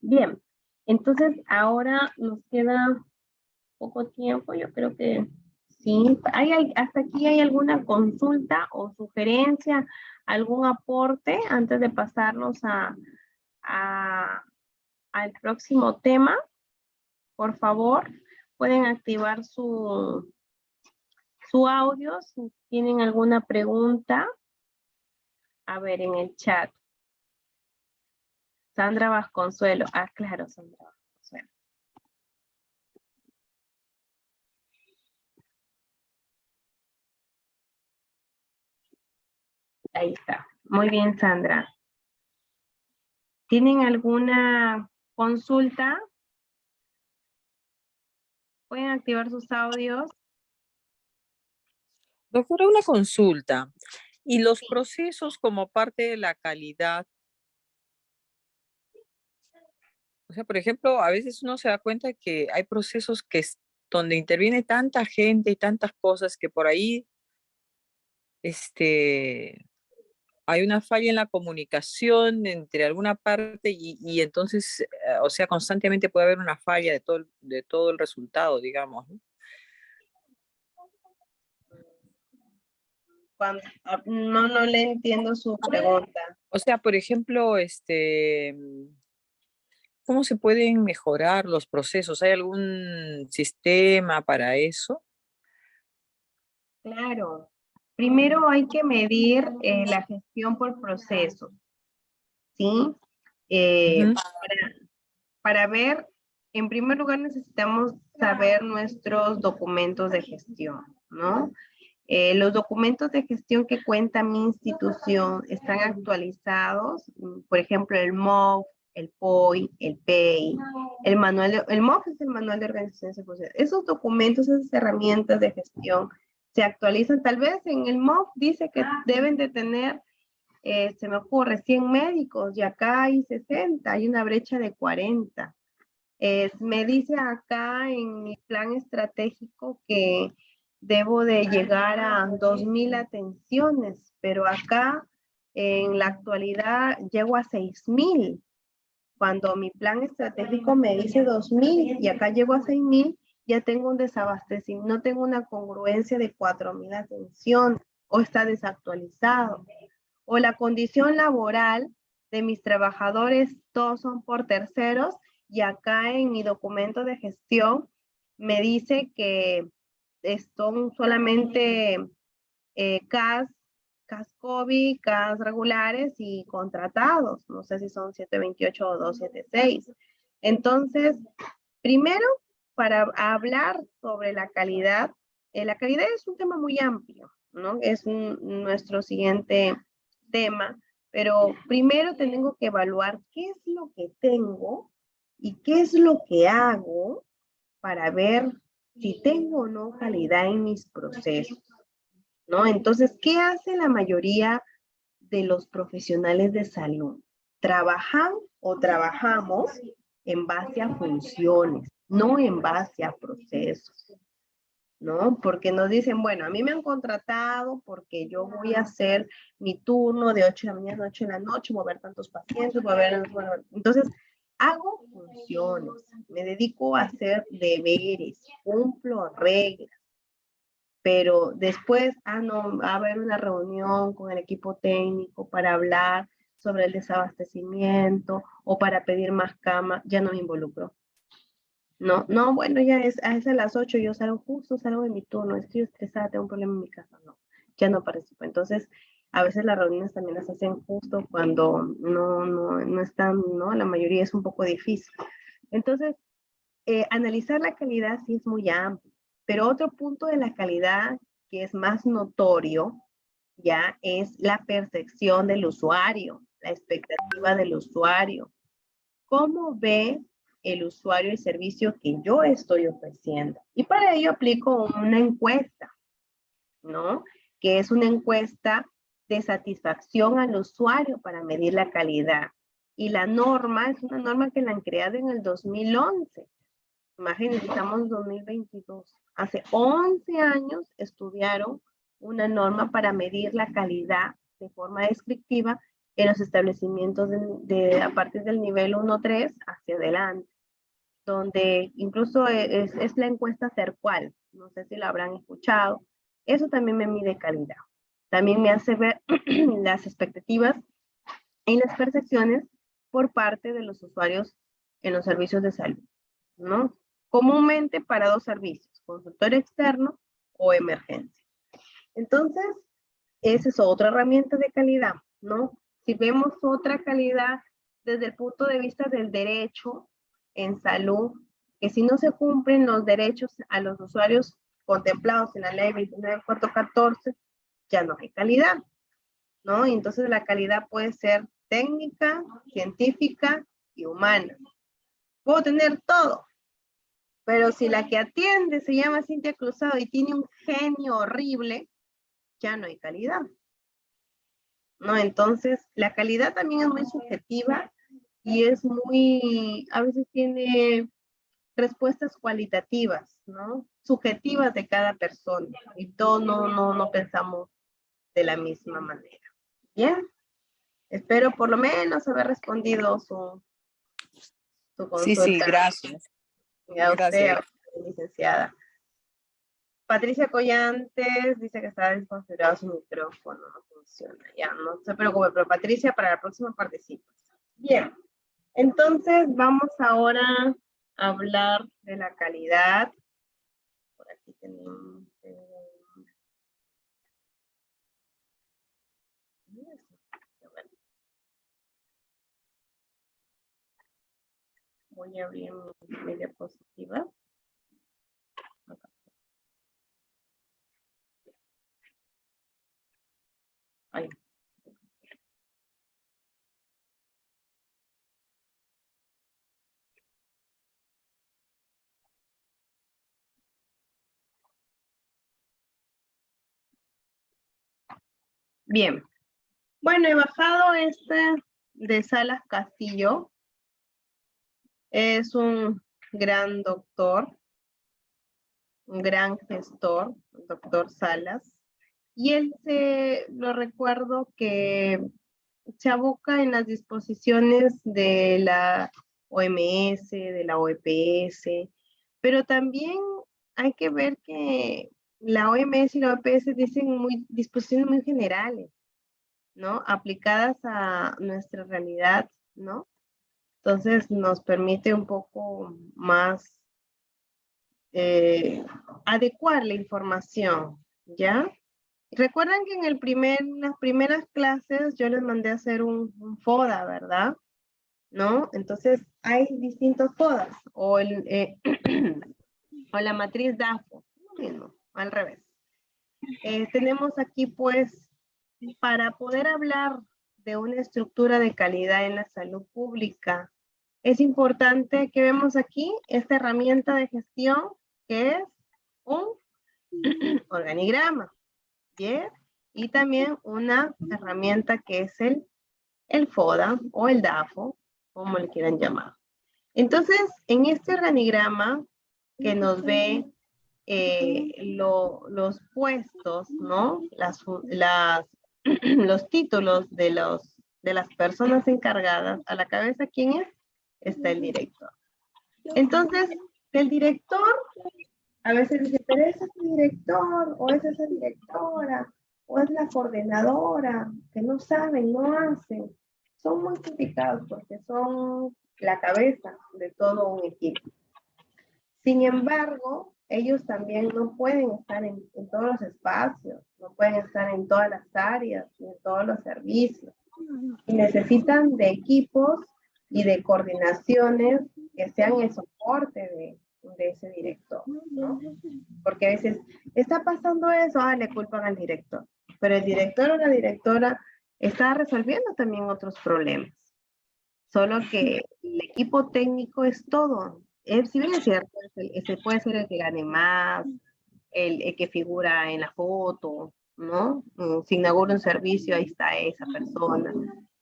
Bien, entonces ahora nos queda poco tiempo, yo creo que sí. ¿Hasta aquí hay alguna consulta o sugerencia, algún aporte antes de pasarnos al próximo tema? Por favor, pueden activar su audio si tienen alguna pregunta. A ver, en el chat. Sandra Vasconsuelo. Ah, claro, Sandra Vasconsuelo. Ahí está. Muy bien, Sandra. ¿Tienen alguna consulta? Pueden activar sus audios. Doctora, una consulta. ¿Y los procesos como parte de la calidad? O sea, por ejemplo, a veces uno se da cuenta que hay procesos donde interviene tanta gente y tantas cosas que por ahí hay una falla en la comunicación entre alguna parte y entonces, o sea, constantemente puede haber una falla de todo el resultado, digamos, ¿no? No le entiendo su pregunta. O sea, por ejemplo, ¿cómo se pueden mejorar los procesos? ¿Hay algún sistema para eso? Claro. Primero hay que medir la gestión por procesos, ¿sí? Ujú. Para ver, en primer lugar necesitamos saber nuestros documentos de gestión, ¿no? Los documentos de gestión que cuenta mi institución están actualizados, por ejemplo, el MOF, el POI, el PEI, el MOF es el manual de organización de procesos. Esos documentos, esas herramientas de gestión se actualizan. Tal vez en el MOF dice que deben de tener, se me ocurre, 100 médicos y acá hay 60, hay una brecha de 40. Me dice acá en mi plan estratégico que debo de llegar a 2,000 atenciones, pero acá en la actualidad llego a 6,000. Cuando mi plan estratégico me dice 2,000 y acá llego a 6,000, ya tengo un desabastecimiento, no tengo una congruencia de 4,000 atenciones o está desactualizado. O la condición laboral de mis trabajadores, todos son por terceros, y acá en mi documento de gestión me dice que son solamente CAS COVID, CAS regulares y contratados. No sé si son 728 o 276. Entonces, primero, para hablar sobre la calidad es un tema muy amplio, ¿no? Es nuestro siguiente tema, pero primero tengo que evaluar qué es lo que tengo y qué es lo que hago para ver si tengo o no calidad en mis procesos, ¿no? Entonces, ¿qué hace la mayoría de los profesionales de salud? Trabajan o trabajamos en base a funciones, no en base a procesos, ¿no? Porque nos dicen, bueno, a mí me han contratado porque yo voy a hacer mi turno de 8 de la mañana a 8 de la noche, voy a ver tantos pacientes, entonces, hago funciones, me dedico a hacer deberes, cumplo reglas, pero después, no, va a haber una reunión con el equipo técnico para hablar sobre el desabastecimiento o para pedir más cama, ya no me involucro. No, bueno, ya es a las 8, yo salgo de mi turno, estoy estresada, tengo un problema en mi casa, no, ya no participo. Entonces, a veces las reuniones también las hacen justo cuando no están, ¿no? La mayoría es un poco difícil. Entonces, analizar la calidad sí es muy amplio, pero otro punto de la calidad que es más notorio, ya es la percepción del usuario, la expectativa del usuario. ¿Cómo ve el usuario el servicio que yo estoy ofreciendo? Y para ello aplico una encuesta, ¿no? Que es una encuesta de satisfacción al usuario para medir la calidad. Y la norma es una norma que la han creado en el 2011. Imagínense, estamos en 2022. Hace 11 años estudiaron una norma para medir la calidad de forma descriptiva en los establecimientos a partir del nivel 1-3 hacia adelante, donde incluso es la encuesta CERCUAL, no sé si la habrán escuchado. Eso también me mide calidad. También me hace ver las expectativas y las percepciones por parte de los usuarios en los servicios de salud, ¿no? Comúnmente para 2 servicios, consultorio externo o emergencia. Entonces, esa es otra herramienta de calidad, ¿no? Si vemos otra calidad desde el punto de vista del derecho en salud, que si no se cumplen los derechos a los usuarios contemplados en la ley 29.414, ya no hay calidad, ¿no? Y entonces la calidad puede ser técnica, científica y humana. Puedo tener todo, pero si la que atiende se llama Cintia Cruzado y tiene un genio horrible, ya no hay calidad, ¿no? Entonces, la calidad también es muy subjetiva y es muy, a veces tiene respuestas cualitativas, ¿no? Subjetivas de cada persona y todos no pensamos de la misma manera. Bien, espero por lo menos haber respondido su consulta. Sí, gracias. Y a usted, Gracias. licenciada. Patricia Collantes dice que está desconfigurado su micrófono, no funciona. Ya, no se preocupe, pero Patricia para la próxima participa. Bien, entonces vamos ahora a hablar de la calidad. Por aquí tenemos... Voy a abrir mi diapositiva. Ahí. Bien. Bueno, he bajado este de Salas Castillo. Es un gran doctor, un gran gestor, el doctor Salas. Y él lo recuerdo que se aboca en las disposiciones de la OMS, de la OEPS, pero también hay que ver que la OMS y la OEPS dicen disposiciones muy generales, ¿no? Aplicadas a nuestra realidad, ¿no? Entonces nos permite un poco más adecuar la información, ¿ya? Recuerdan que en las primeras clases yo les mandé a hacer un FODA, ¿verdad? ¿No? Entonces hay distintos FODAs, o la matriz DAFO, lo mismo, al revés. Tenemos aquí pues, para poder hablar de una estructura de calidad en la salud pública, es importante que vemos aquí esta herramienta de gestión que es un organigrama, ¿bien? Y también una herramienta que es el FODA o el DAFO, como le quieran llamar. Entonces, en este organigrama que nos ve los puestos, ¿no? Los títulos de las personas encargadas, a la cabeza, ¿quién es? Está el director. Entonces, el director, a veces dice, pero ese es el director, o es esa directora, o es la coordinadora, que no saben, no hacen. Son muy criticados porque son la cabeza de todo un equipo. Sin embargo, ellos también no pueden estar en todos los espacios, no pueden estar en todas las áreas, ni en todos los servicios. Y necesitan de equipos y de coordinaciones que sean el soporte de ese director, ¿no? Porque a veces está pasando eso, le culpan al director, pero el director o la directora está resolviendo también otros problemas. Solo que el equipo técnico es todo. Si bien es cierto, ese puede ser el que gane más, el que figura en la foto, ¿no? Si inaugura un servicio, ahí está esa persona.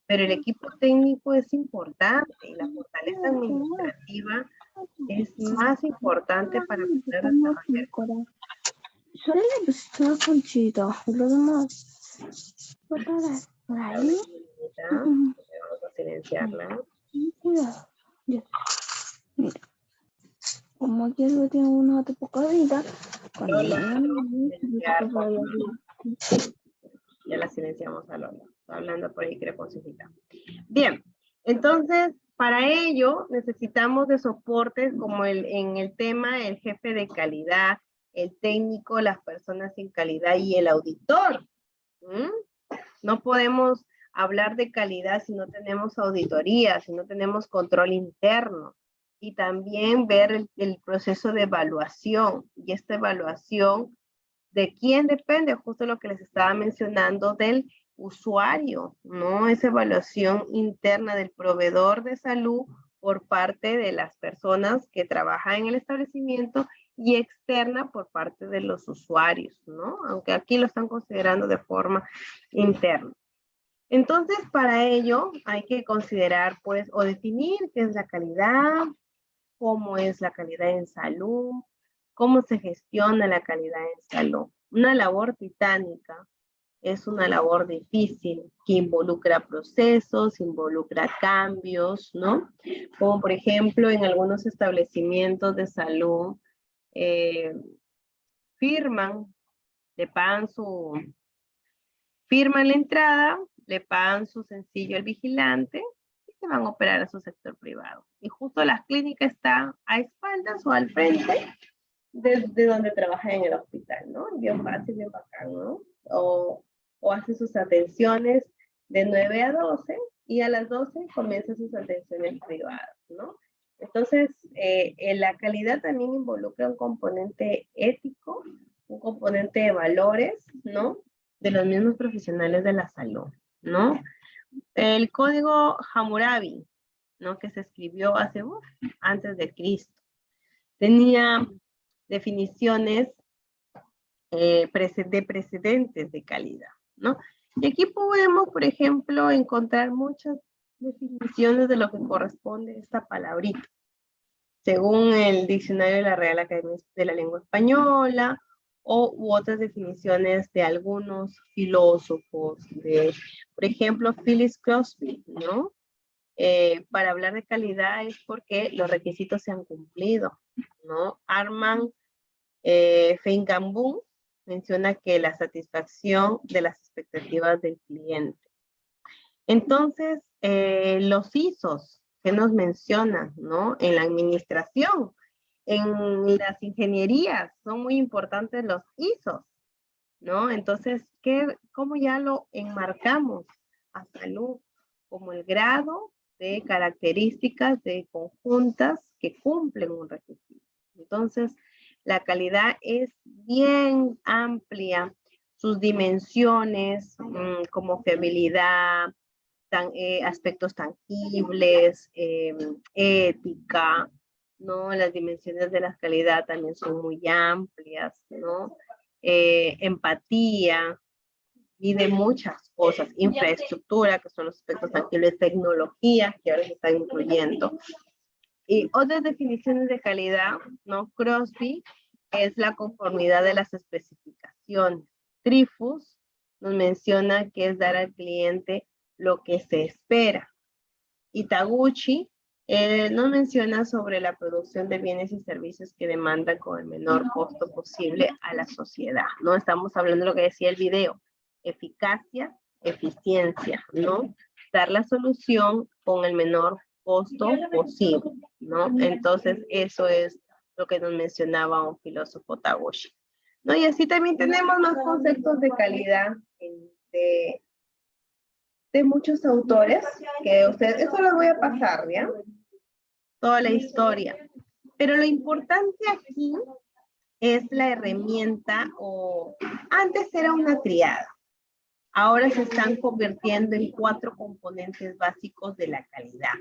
Pero el equipo técnico es importante y la fortaleza administrativa es más importante para poder desarrollar. Solo le gustó Conchito. Lo demás. Por ahí. Vamos a silenciarla. Cuidado. Ya. Mira. Como aquí solo tiene una de poca vida. Cuando Ya la silenciamos a Lola. Está hablando por ahí, creo, con su hijita. Bien, entonces, para ello necesitamos de soportes como en el tema, el jefe de calidad, el técnico, las personas en calidad y el auditor. No podemos hablar de calidad si no tenemos auditoría, si no tenemos control interno. Y también ver el proceso de evaluación. Y esta evaluación, ¿de quién depende? Justo lo que les estaba mencionando del usuario, ¿no? Esa evaluación interna del proveedor de salud por parte de las personas que trabajan en el establecimiento y externa por parte de los usuarios, ¿no? Aunque aquí lo están considerando de forma interna. Entonces, para ello hay que considerar, pues, o definir qué es la calidad, cómo es la calidad en salud, cómo se gestiona la calidad en salud. Una labor titánica, es una labor difícil que involucra procesos, involucra cambios, ¿no? Como por ejemplo en algunos establecimientos de salud firman, le pagan firman la entrada, le pagan su sencillo al vigilante y se van a operar a su sector privado. Y justo la clínica está a espaldas o al frente de donde trabaja en el hospital, ¿no? Bien fácil, bien bacán, ¿no? O hace sus atenciones de 9 a 12 y a las 12 comienza sus atenciones privadas, ¿no? Entonces, la calidad también involucra un componente ético, un componente de valores, ¿no? De los mismos profesionales de la salud, ¿no? El código Hammurabi, ¿no? Que se escribió antes de Cristo, tenía definiciones de precedentes de calidad, ¿no? Y aquí podemos, por ejemplo, encontrar muchas definiciones de lo que corresponde a esta palabrita, según el diccionario de la Real Academia de la Lengua Española, u otras definiciones de algunos filósofos, por ejemplo, Phyllis Crosby, ¿no? Para hablar de calidad es porque los requisitos se han cumplido, ¿no? Armand Feigenbaum menciona que la satisfacción de las expectativas del cliente. Entonces, los ISOs que nos mencionan, ¿no? En la administración, en las ingenierías, son muy importantes los ISOs, ¿no? Entonces, ¿cómo ya lo enmarcamos a salud? Como el grado de características de conjuntas que cumplen un requisito. Entonces, la calidad es bien amplia, sus dimensiones como fiabilidad, aspectos tangibles, ética, ¿no? Las dimensiones de la calidad también son muy amplias, ¿no? Empatía y de muchas cosas, infraestructura, que son los aspectos tangibles, tecnología, que ahora se están incluyendo. Y otras definiciones de calidad, ¿no? Crosby es la conformidad de las especificaciones. Dreyfus nos menciona que es dar al cliente lo que se espera. Y Taguchi nos menciona sobre la producción de bienes y servicios que demandan con el menor costo posible a la sociedad, ¿no? Estamos hablando de lo que decía el video, eficacia, eficiencia, ¿no? Dar la solución con el menor costo posible, ¿no? Entonces, eso es lo que nos mencionaba un filósofo Taguchi, ¿no? Y así también tenemos más conceptos de calidad de muchos autores, que ustedes, eso lo voy a pasar, ¿ya? Toda la historia. Pero lo importante aquí es la herramienta, antes era una triada, ahora se están convirtiendo en 4 componentes básicos de la calidad.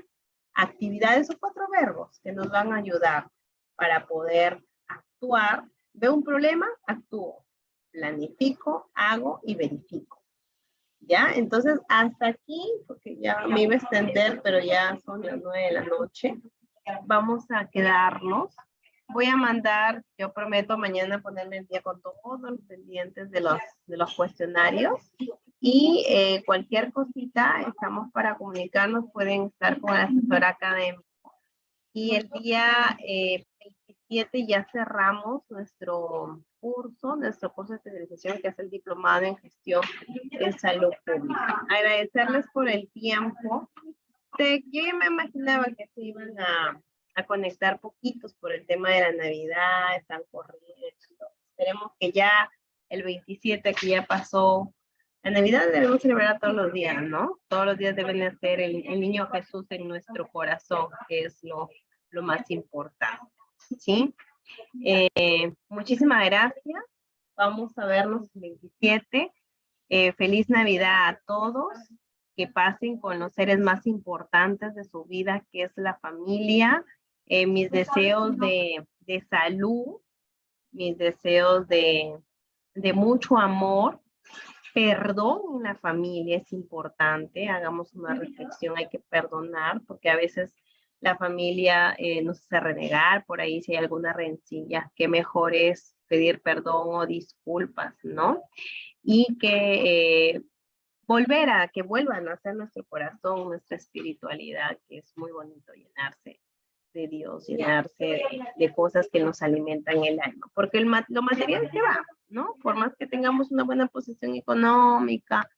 Actividades o 4 verbos que nos van a ayudar para poder actuar. Veo un problema, actúo. Planifico, hago y verifico. ¿Ya? Entonces, hasta aquí, porque ya me iba a extender, pero ya son las 9 de la noche. vamos a quedarnos. Voy a mandar, yo prometo mañana ponerme el día con todos los pendientes de los cuestionarios. Y cualquier cosita, estamos para comunicarnos, pueden estar con el asesor académico. Y el día 27 ya cerramos nuestro curso de especialización, que es el diplomado en gestión en salud pública. Agradecerles por el tiempo. Yo ya me imaginaba que se iban a conectar poquitos por el tema de la Navidad, están corriendo. Esperemos que ya el 27, que ya pasó, la Navidad debemos celebrar todos los días, ¿no? Todos los días deben de ser el niño Jesús en nuestro corazón, que es lo más importante, ¿sí? Muchísimas gracias. Vamos a vernos el 27. Feliz Navidad a todos. Que pasen con los seres más importantes de su vida, que es la familia. Mis deseos de salud, mis deseos de mucho amor. Perdón en la familia es importante. Hagamos una reflexión, hay que perdonar, porque a veces la familia nos hace renegar, por ahí si hay alguna rencilla, que mejor es pedir perdón o disculpas, ¿no? Y que volver a que vuelvan a ser nuestro corazón, nuestra espiritualidad, que es muy bonito llenarse de Dios, llenarse de cosas que nos alimentan el alma, porque lo material se va, ¿no? Por más que tengamos una buena posición económica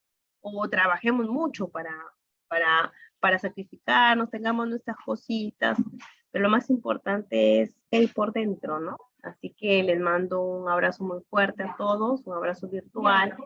o trabajemos mucho para sacrificarnos, tengamos nuestras cositas, pero lo más importante es que hay por dentro, ¿no? Así que les mando un abrazo muy fuerte a todos, un abrazo virtual.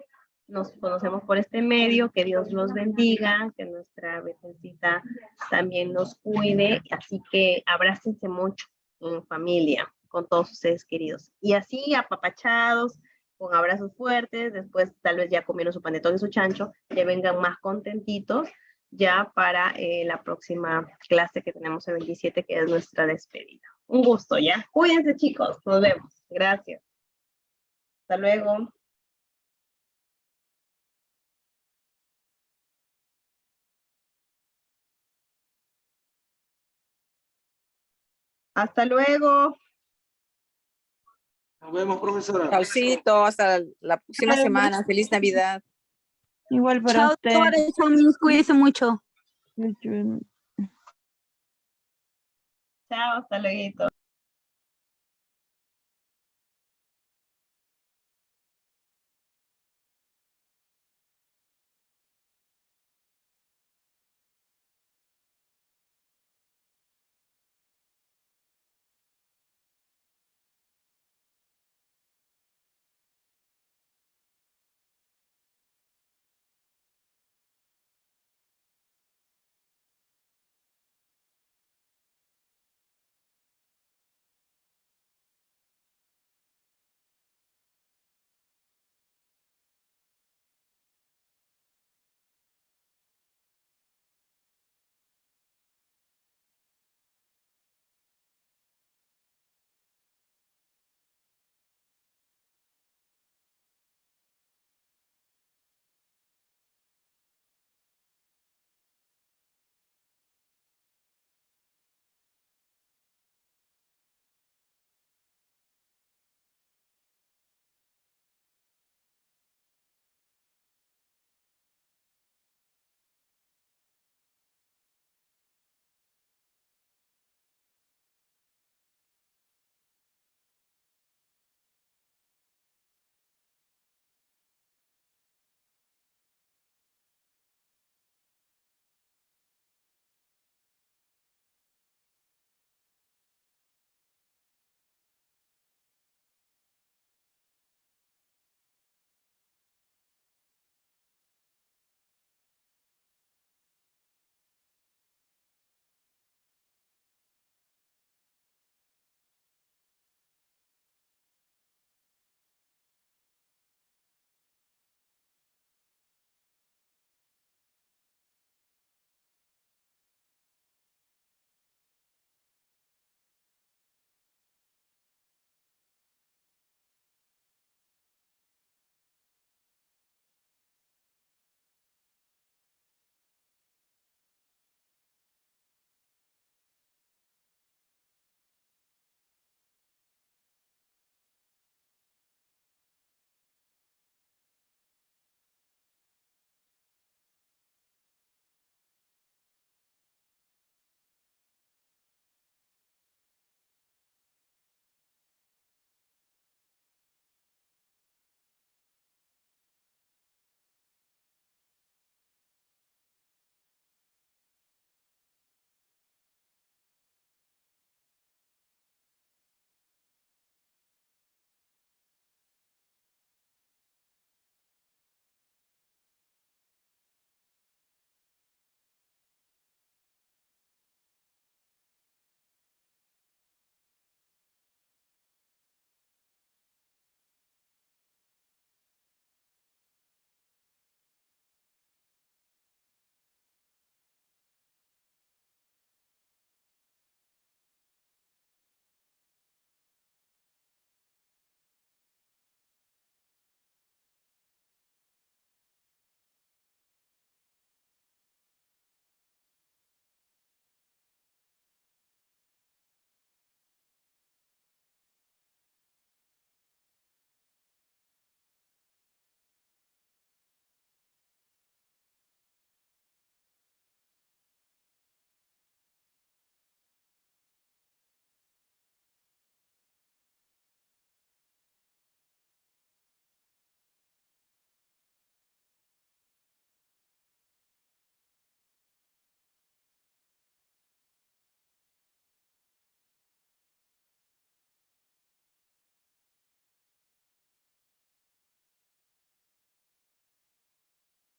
Nos conocemos por este medio, que Dios los bendiga, que nuestra Virgencita también nos cuide, así que abrácense mucho en familia, con todos ustedes queridos. Y así, apapachados, con abrazos fuertes, después tal vez ya comieron su panetón y su chancho, ya vengan más contentitos ya para la próxima clase que tenemos el 27, que es nuestra despedida. Un gusto, ¿ya? Cuídense, chicos, nos vemos. Gracias. Hasta luego. Hasta luego. Nos vemos, profesora. Chaucito, hasta la próxima semana. Feliz Navidad. Igual para Chao, usted. doctora, chao, mis, cuídese mucho. Chao, hasta luego.